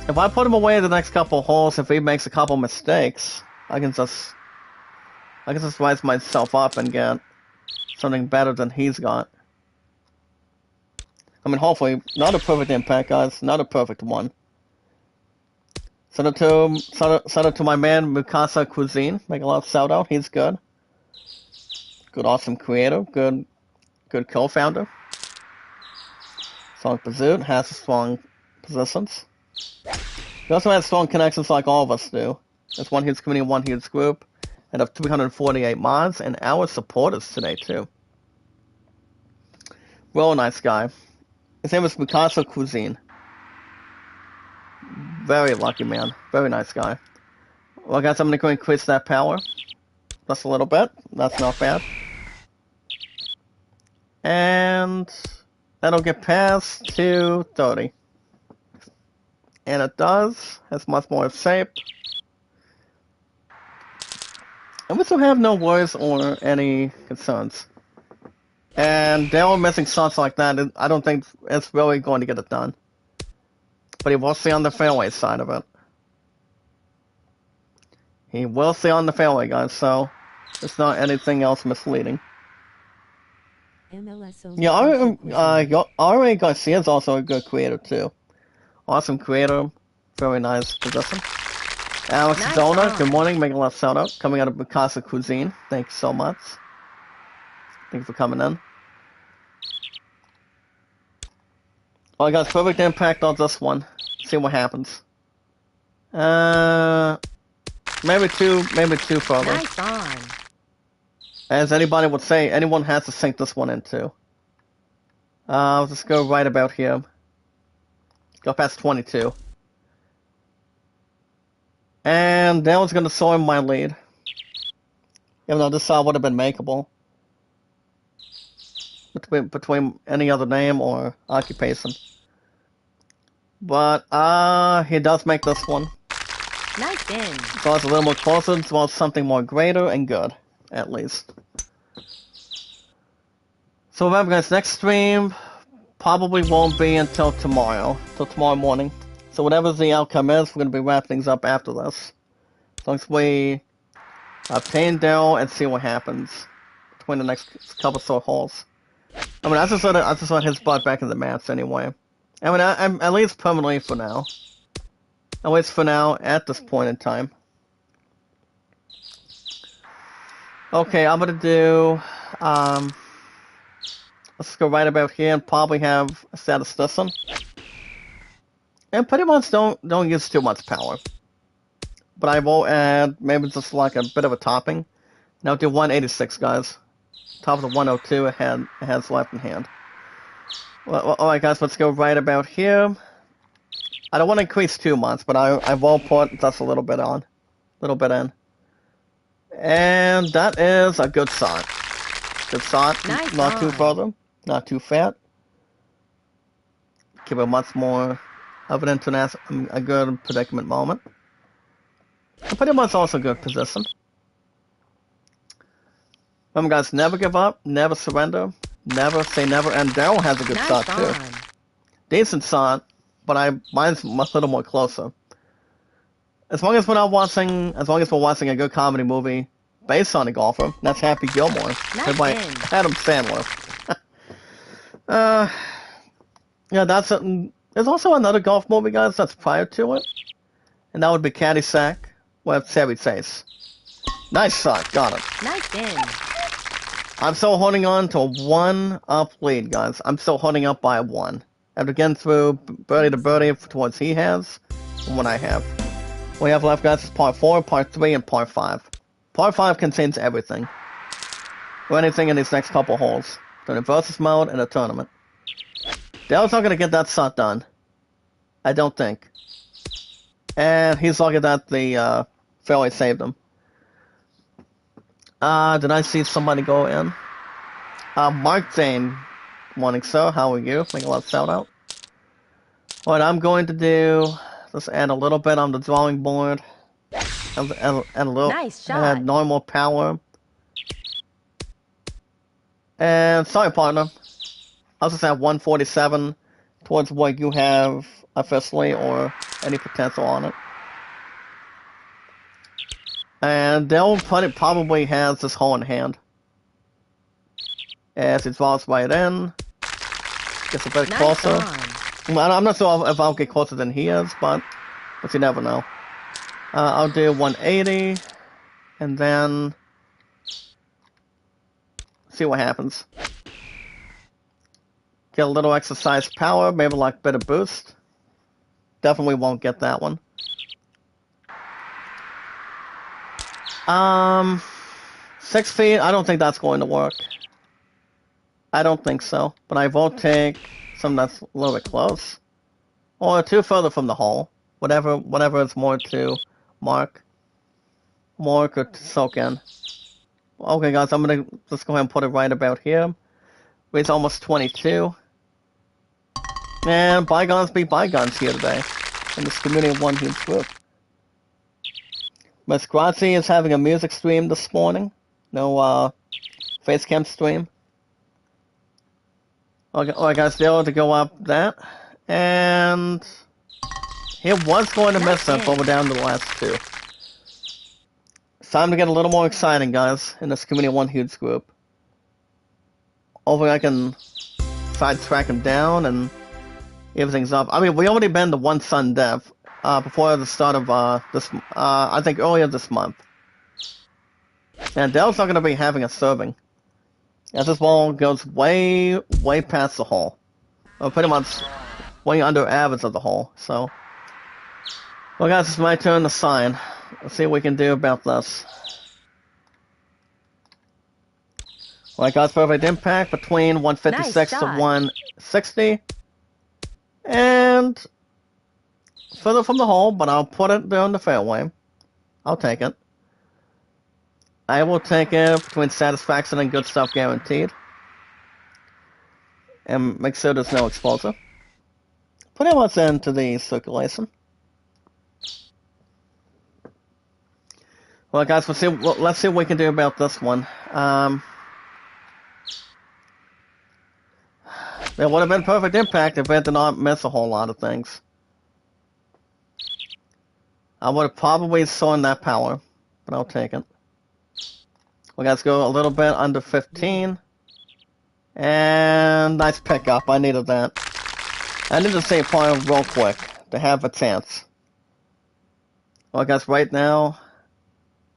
if I put him away the next couple of holes, if he makes a couple mistakes, I can just rise myself up and get something better than he's got. I mean, hopefully, not a perfect impact, guys. Not a perfect one. Send it to my man, Mikasa Cuisine. Make a lot of shout out. He's good. Good, awesome creator. Good co-founder. Strong pursuit. Has strong positions. He also has strong connections like all of us do. There's one huge community, one huge group. And of 348 mods, and our supporters today, too. Real nice guy. His name is Mikasa Cuisine. Very lucky man. Very nice guy. Well, guys, I'm gonna go increase that power. Just a little bit. That's not bad. And that'll get past to 30. And it does. Has much more shape. And we still have no worries or any concerns. And they're all missing shots like that. I don't think it's really going to get it done. But he will stay on the fairway side of it. He will stay on the fairway, guys, so it's not anything else misleading. Yeah, R.A. Garcia is also a good creator, too. Awesome creator. Very nice possession. Alex Nice Zona, on. good morning. Making a lot of shout out. Coming out of Mikasa Cuisine. Thank you so much. Thank you for coming in. Well, guys, perfect impact on this one. See what happens. Maybe two further. Nice on. As anybody would say, anyone has to sink this one into. I'll just go right about here. Go past 22. And that one's going to soar my lead. Even though this would have been makeable. Between any other name or occupation. But, he does make this one. Nice in. So it's a little more closer towards something more greater and good. At least. So remember guys, next stream probably won't be until tomorrow. Till tomorrow morning. So whatever the outcome is, we're going to be wrapping things up after this. As long as we obtain Daryl and see what happens between the next couple short holes. I mean, I just want his butt back in the match anyway. I mean, I'm at least permanently for now. At least for now, at this point in time. Okay, I'm gonna do, let's go right about here and probably have a statistician. And pretty much don't use too much power. But I will add maybe just like a bit of a topping. Now do 186, guys. Top of the 102 it has left in hand. Well, alright guys, let's go right about here. I don't want to increase too much, but I will put just a little bit on. A little bit in. And that is a good shot. Good shot. Nice Not too on. further. Not too fat. Give it much more of an a good predicament moment. And pretty much also good position. Remember guys, never give up, never surrender, never say never, and Daryl has a good Nice shot too. on. Decent shot, but mine's a little more closer. As long as we're watching a good comedy movie based on a golfer, that's Happy Gilmore, played by in. Adam Sandler. Yeah, there's also another golf movie, guys, that's prior to it, and that would be Caddyshack with Chevy Chase. Nice shot, got it. Nice in. I'm still holding on to a 1-up lead, guys. I'm still holding up by 1. After getting through birdie to birdie towards he has, and what I have. What we have left, guys, is part 4, part 3, and part 5. Part 5 contains everything. Or anything in these next couple holes. The versus mode and a tournament. Dale's not going to get that shot done. I don't think. And he's lucky that the fairway saved him. Did I see somebody go in? Mark Zane. Morning, sir. How are you? Make a lot of shout out. What I'm going to do, just add a little bit on the drawing board. And a little. Nice shot. Add normal power. And sorry, partner. I'll just add 147 towards what you have officially or any potential on it. And Dale probably has this hole in hand. As he draws right in. Gets a bit Nice closer. on. I'm not sure if I'll get closer than he is, but you never know. I'll do 180. And then see what happens. Get a little exercise power, maybe like a bit of boost. Definitely won't get that one. 6 feet, I don't think that's going to work. I don't think so, but I will take some that's a little bit close. Or two further from the hole. Whatever is more to mark. More to soak in. Okay guys, I'm gonna just go ahead and put it right about here. It's almost 22. And bygones be bygones here today. In this community of one huge group. Miss Grazi is having a music stream this morning. No face cam stream. Okay, alright guys, they're able to go up that. And he was going to miss that, but we're down to the last two. It's time to get a little more exciting, guys, in this community of one huge group. Hopefully I can sidetrack him down and everything's up. I mean, we already been to one sudden death before the start of this. I think earlier this month. And Dell's not going to be having a serving, as this ball goes way past the hole, or pretty much way under average of the hole. So, well, guys, it's my turn to sign. Let's see what we can do about this. Well, I got perfect impact between 156 to 160. And further from the hole, but I'll put it there in the fairway. I'll take it. I will take it between satisfaction and good stuff guaranteed. And make sure there's no exposure. Put it once into the circulation. Well, guys, let's see what we can do about this one. It would have been perfect impact if it did not miss a whole lot of things. I would have probably sawn that power, but I'll take it. We got to go a little bit under 15. And nice pickup. I needed that. I need to save par real quick to have a chance. Well, guys, right now,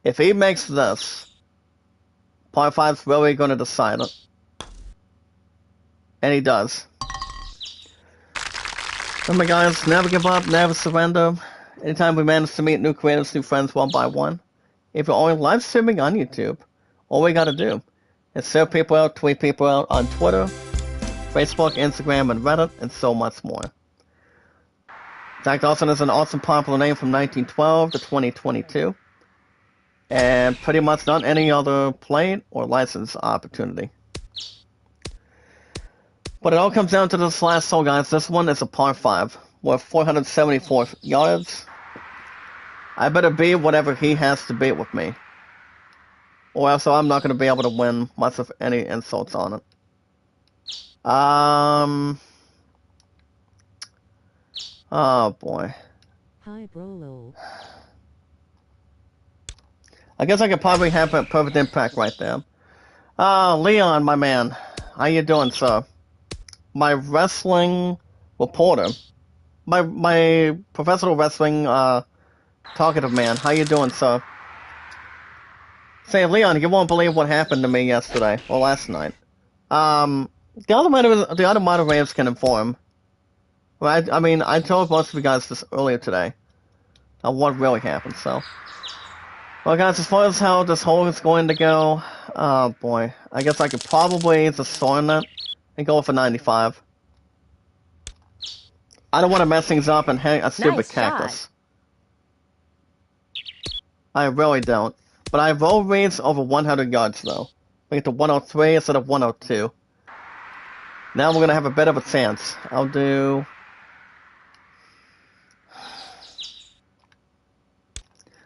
if he makes this, par 5's really going to decide it. And he does. Remember guys, never give up, never surrender. Anytime we manage to meet new creators, new friends one by one. If you're only live streaming on YouTube, all we gotta do is share people out, tweet people out on Twitter, Facebook, Instagram, and Reddit, and so much more. Zach Dawson is an awesome popular name from 1912 to 2022. And pretty much not any other plate or license opportunity. But it all comes down to this last hole, guys. This one is a par 5 with 474 yards. I better beat whatever he has to beat with me, or else I'm not going to be able to win much of any insults on it. Oh boy. Hi, Brolo. I guess I could probably have a perfect impact right there. Leon, my man, how you doing, sir? My wrestling reporter, my professional wrestling talkative man. How you doing, sir? Say, Leon, you won't believe what happened to me yesterday or last night. The other moderators can inform. Right? I mean, I told most of you guys this earlier today. What really happened? So, well, guys, as far as how this hole is going to go, oh boy, I guess I could probably just storm it and go for 95. I don't want to mess things up and hang a stupid cactus. I really don't. But I will reach over 100 yards though. We get to 103 instead of 102. Now we're going to have a bit of a chance. I'll do...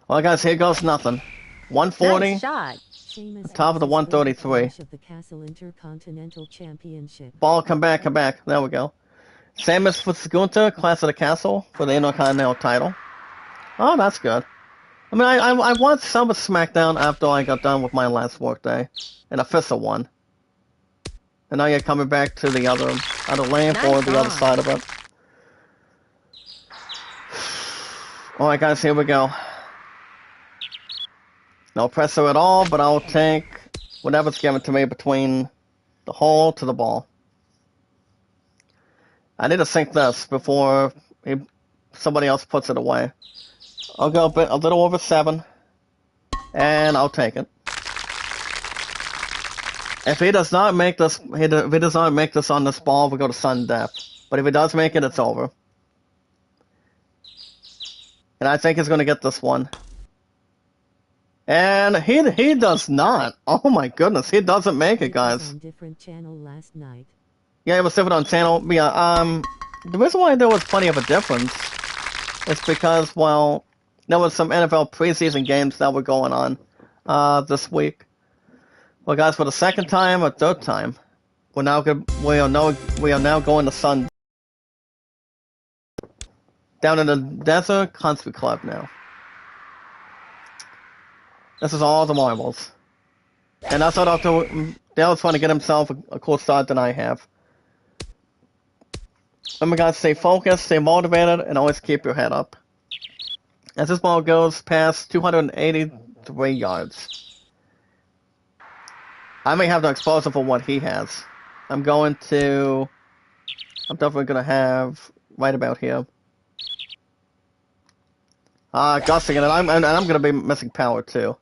Well, guys, here goes nothing. 140. Nice shot. Top of the 133. Of the Castle Intercontinental Championship. Ball, come back. There we go. Samus Futsugunta, Class of the Castle, for the Intercontinental title. Oh, that's good. I mean, I watched some of SmackDown after I got done with my last workday. An official one. And now you're coming back to the other lane or the other side of it. Alright, guys, here we go. No pressure at all, but I'll take whatever's given to me between the hole to the ball. I need to sink this before somebody else puts it away. I'll go a little over 7, and I'll take it. If he does not make this, if he does not make this on this ball, we go to sudden death. But if he does make it, it's over. And I think he's going to get this one. And he does not. Oh my goodness, he doesn't make it, guys. On different channel last night. Yeah, it was different on channel. Yeah, the reason why there was plenty of a difference is because, well, there was some NFL preseason games that were going on this week. Well, guys, for the second time or third time, we are now going to Sun down in the Desert Country Club now. This is all the marbles, and that's what Dale's trying to get himself a cool start than I have. Remember, guys, stay focused, stay motivated, and always keep your head up. As this ball goes past 283 yards. I may have the explosive for what he has. I'm definitely going to have right about here. Gusting, and I'm going to be missing power too.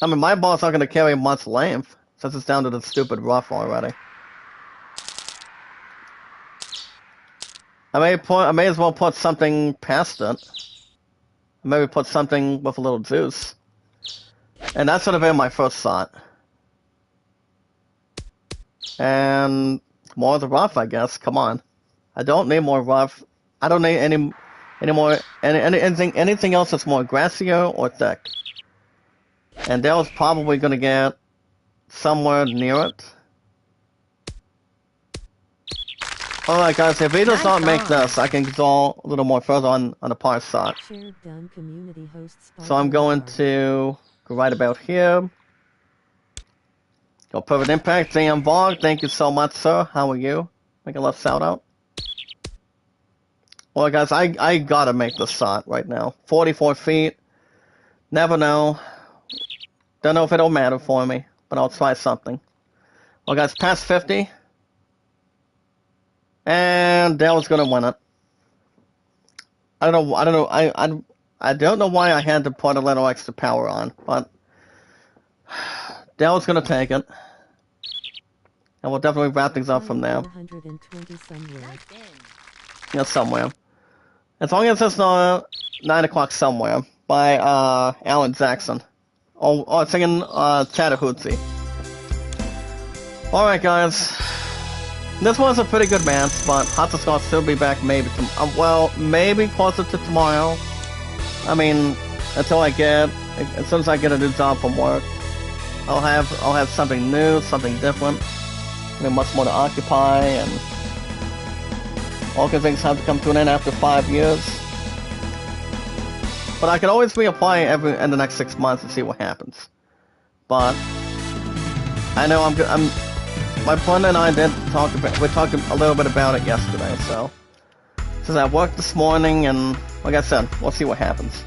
I mean, my ball's not going to carry much length since it's down to the stupid rough already. I may as well put something past it. Maybe put something with a little juice. And that's sort of been my first thought. And more of the rough, I guess. Come on, I don't need more rough. I don't need anything else that's more grassier or thick. And Dale's probably gonna get somewhere near it. Alright, guys, if he does not make this, I can go a little more further on the par side. So I'm going to go right about here. Go perfect impact. Dan Vlog, thank you so much, sir. How are you? Make a left shout out. Well, guys, I gotta make this shot right now. 44 feet. Never know. Don't know if it'll matter for me, but I'll try something. Well, guys, past 50. And Dale's gonna win it. I don't know why I had to put a little extra power on, but Dale's gonna take it. And we'll definitely wrap things up from there. 120 somewhere. Yeah, somewhere. As long as it's not 9 o'clock somewhere by Alan Jackson. Oh, singing Chattahoochee. Alright, guys. This was a pretty good match, but Hot Scott still be back maybe maybe closer to tomorrow. I mean, as soon as I get a new job from work, I'll have something new, something different. I mean, much more to occupy, and all good things have to come to an end after 5 years. But I can always reapply in the next 6 months and see what happens. But I know my friend and I we talked a little bit about it yesterday, so since I worked this morning, and like I said, we'll see what happens.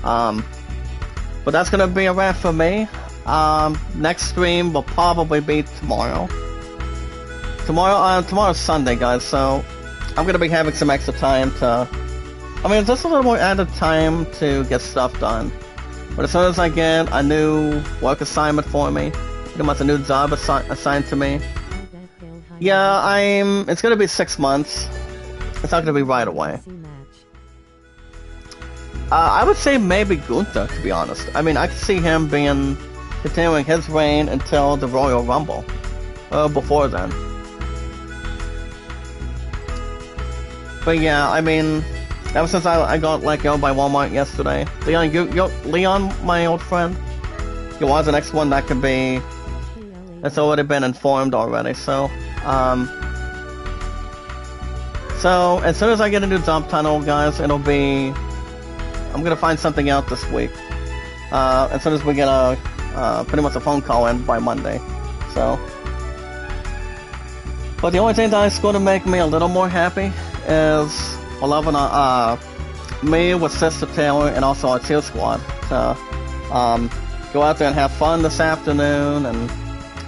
But that's gonna be a wrap for me. Next stream will probably be tomorrow. Tomorrow's Sunday, guys, so I'm gonna be having some extra time just a little more added time to get stuff done. But as soon as I get a new work assignment for me, pretty much a new job assigned to me, yeah, it's gonna be 6 months. It's not gonna be right away. I would say maybe Gunther, to be honest. I mean, I could see him continuing his reign until the Royal Rumble. Before then. But yeah, I mean, ever since I got let go by Walmart yesterday, Leon, my old friend, he was the next one that could be. It's already been informed already. So as soon as I get a new job tunnel, guys, I'm gonna find something out this week. As soon as we get pretty much a phone call in by Monday. So, but the only thing that's going to make me a little more happy is loving me with Sister Taylor and also our cheer squad to go out there and have fun this afternoon, and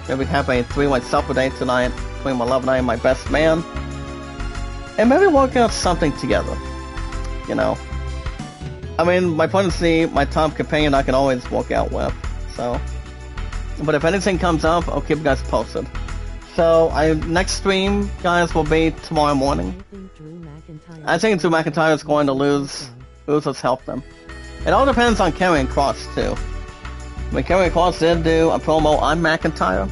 maybe have a 3-way supper date tonight between my love and I and my best man, and maybe work out something together. You know, I mean, my plan is my top companion I can always work out with. So But if anything comes up, I'll keep you guys posted. So, next stream, guys, will be tomorrow morning. I think Drew McIntyre is going to lose. Usos help them. It all depends on Karrion Kross, too. I mean, Karrion Kross did do a promo on McIntyre.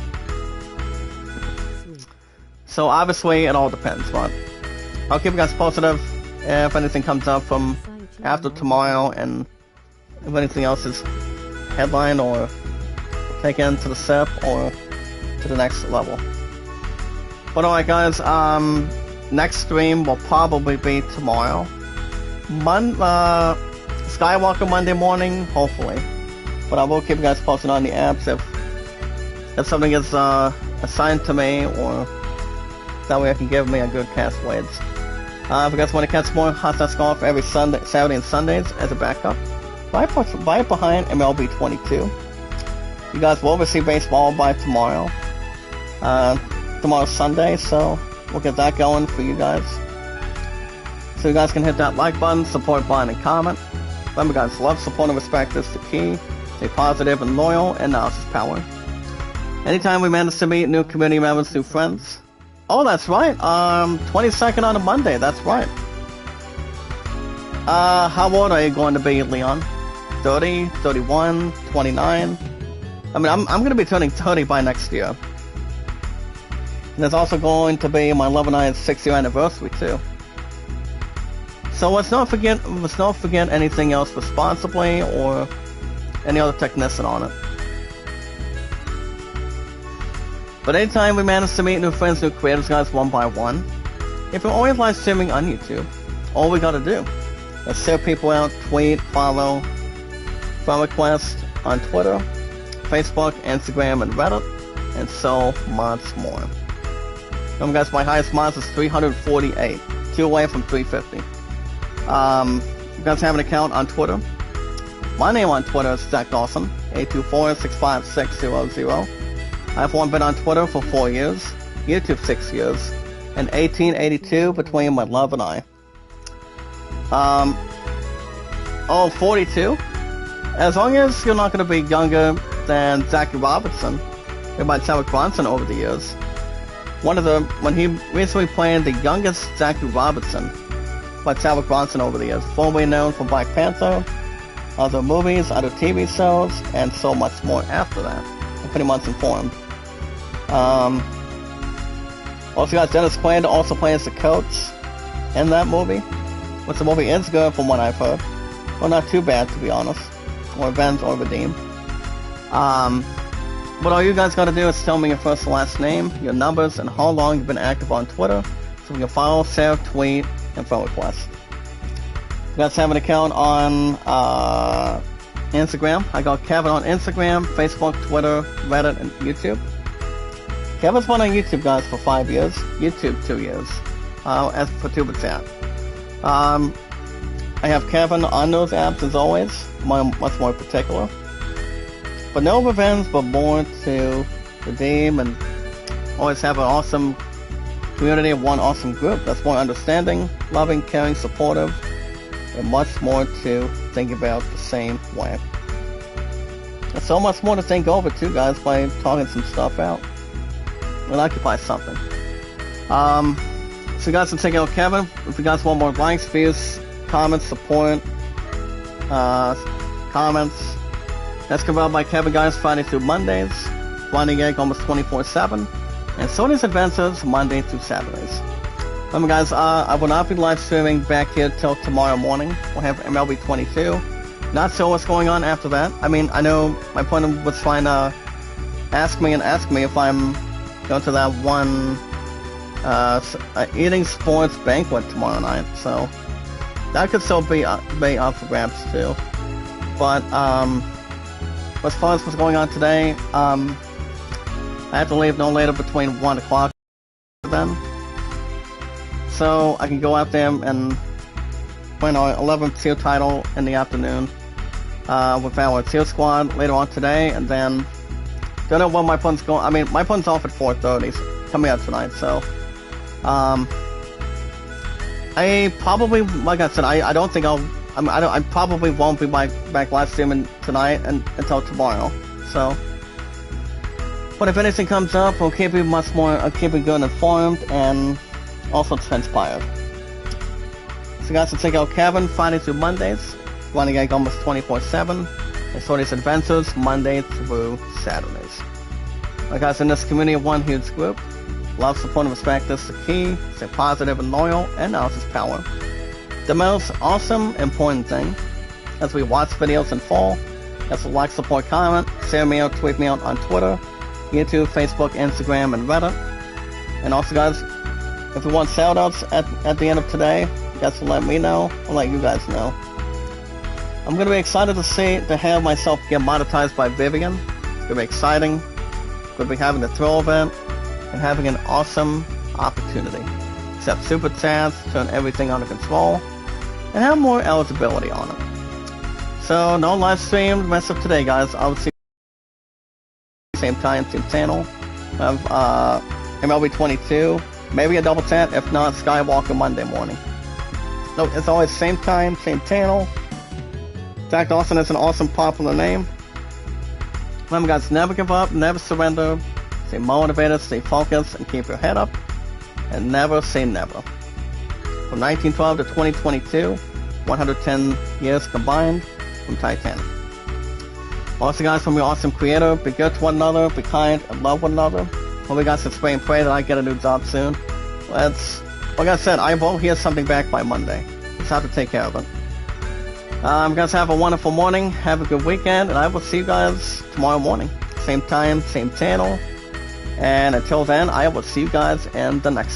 So, obviously, it all depends, but I'll keep you guys posted if anything comes up from after tomorrow, and if anything else is headlined or taken to the SIP or to the next level. But alright guys, next stream will probably be tomorrow. Skywalker Monday morning, hopefully. But I will keep you guys posted on the apps if something is assigned to me, or that way I can give me a good cast blades. If you guys want to catch more Hot Shots Golf every Saturday and Sundays as a backup, right behind MLB 22. You guys will receive baseball by tomorrow. Tomorrow's Sunday, so we'll get that going for you guys. So you guys can hit that like button, support button, and comment. Remember guys, love, support, and respect is the key. Stay positive and loyal, and knowledge is power. Anytime we manage to meet new community members, new friends. Oh, that's right, 22nd on a Monday, that's right. How old are you going to be, Leon? 30, 31, 29? I mean, I'm going to be turning 30 by next year. And there's also going to be my Love and I's 6-year anniversary, too. So let's not forget anything else responsibly, or any other technician on it. But anytime we manage to meet new friends, new creators, guys, one by one, if you're always live streaming on YouTube, all we gotta do is share people out, tweet, follow, friend request on Twitter, Facebook, Instagram, and Reddit, and so much more. Remember guys, my highest mods is 348, 2 away from 350. You guys have an account on Twitter. My name on Twitter is Zach Dawson, 824-656-00. I've only been on Twitter for 4 years, YouTube 6 years, and 1882 between my love and I. 42? As long as you're not going to be younger than Jackie Robinson, or by Tarek Bronson over the years. When he recently played the youngest Jackie Robinson by Tarek Bronson over the years, formerly known for Black Panther, other movies, other TV shows, and so much more after that. I'm pretty much informed. Also got Dennis Quaid also plays the coach in that movie, which the movie is good from what I've heard. Well, not too bad to be honest, or avenge or redeem. What all you guys gotta do is tell me your first and last name, your numbers, and how long you've been active on Twitter, so we can follow, share, tweet, and friend request. You guys have an account on Instagram. I got Kevin on Instagram, Facebook, Twitter, Reddit, and YouTube. Kevin's been on YouTube, guys, for 5 years. YouTube, 2 years. As for Tuba Chat. I have Kevin on those apps as always, much more particular. But no revenge, but more to redeem and always have an awesome community of one awesome group that's more understanding, loving, caring, supportive, and much more to think about the same way. There's so much more to think over too, guys, by talking some stuff out. We'll occupy something. So you guys can check out Kevin. If you guys want more likes, views, comments, support, comments, that's covered by Kevin, guys, Friday through Mondays, Finding Egg almost 24/7, and Sony's Adventures Monday through Saturdays. Remember guys, I will not be live streaming back here till tomorrow morning. We'll have MLB 22. Not sure what's going on after that. I mean, I know my opponent was trying to ask me if I'm going to that one eating sports banquet tomorrow night, so that could still be up for grabs too. But as far as what's going on today, I have to leave no later between 1 o'clock then, so I can go out there and win our 11th tier title in the afternoon with our tier squad later on today, and then don't know when my opponent's going. I mean, my opponent's off at 4:30, coming out tonight, so I probably, like I said, I don't think I probably won't be back live streaming tonight until tomorrow. So But if anything comes up, we'll keep you keep you good informed and also transpired. So guys, to check out Kevin Friday through Mondays, running like almost 24/7, and Sorty's Adventures Monday through Saturdays. Like guys, in this community of one huge group, love, support, and respect is the key. Stay positive and loyal, and knowledge is power. The most awesome, important thing, as we watch videos in full, is to like, support, comment, share me out, tweet me out on Twitter, YouTube, Facebook, Instagram, and Reddit. And also guys, if you want shoutouts at the end of today, you guys will let me know, I'll let you guys know. I'm going to be excited to have myself get monetized by Vivian. It's going to be exciting. Going to be having the thrill event and having an awesome opportunity. Accept super chats, turn everything under control, and have more eligibility on it. So no live stream the rest of today, guys. I will see you same time, same channel. I have MLB 22, maybe a double chat. If not, Skywalker Monday morning. So it's always same time, same channel. Jack Dawson is an awesome popular name. Remember guys, never give up, never surrender, stay motivated, stay focused, and keep your head up, and never say never. From 1912 to 2022, 110 years combined from Titanic. Also guys, from your awesome creator, be good to one another, be kind, and love one another. Hope you guys can pray and pray that I get a new job soon. Like I said, I will hear something back by Monday. Just have to take care of it. Guys, have a wonderful morning, have a good weekend, and I will see you guys tomorrow morning. Same time, same channel. And until then, I will see you guys in the next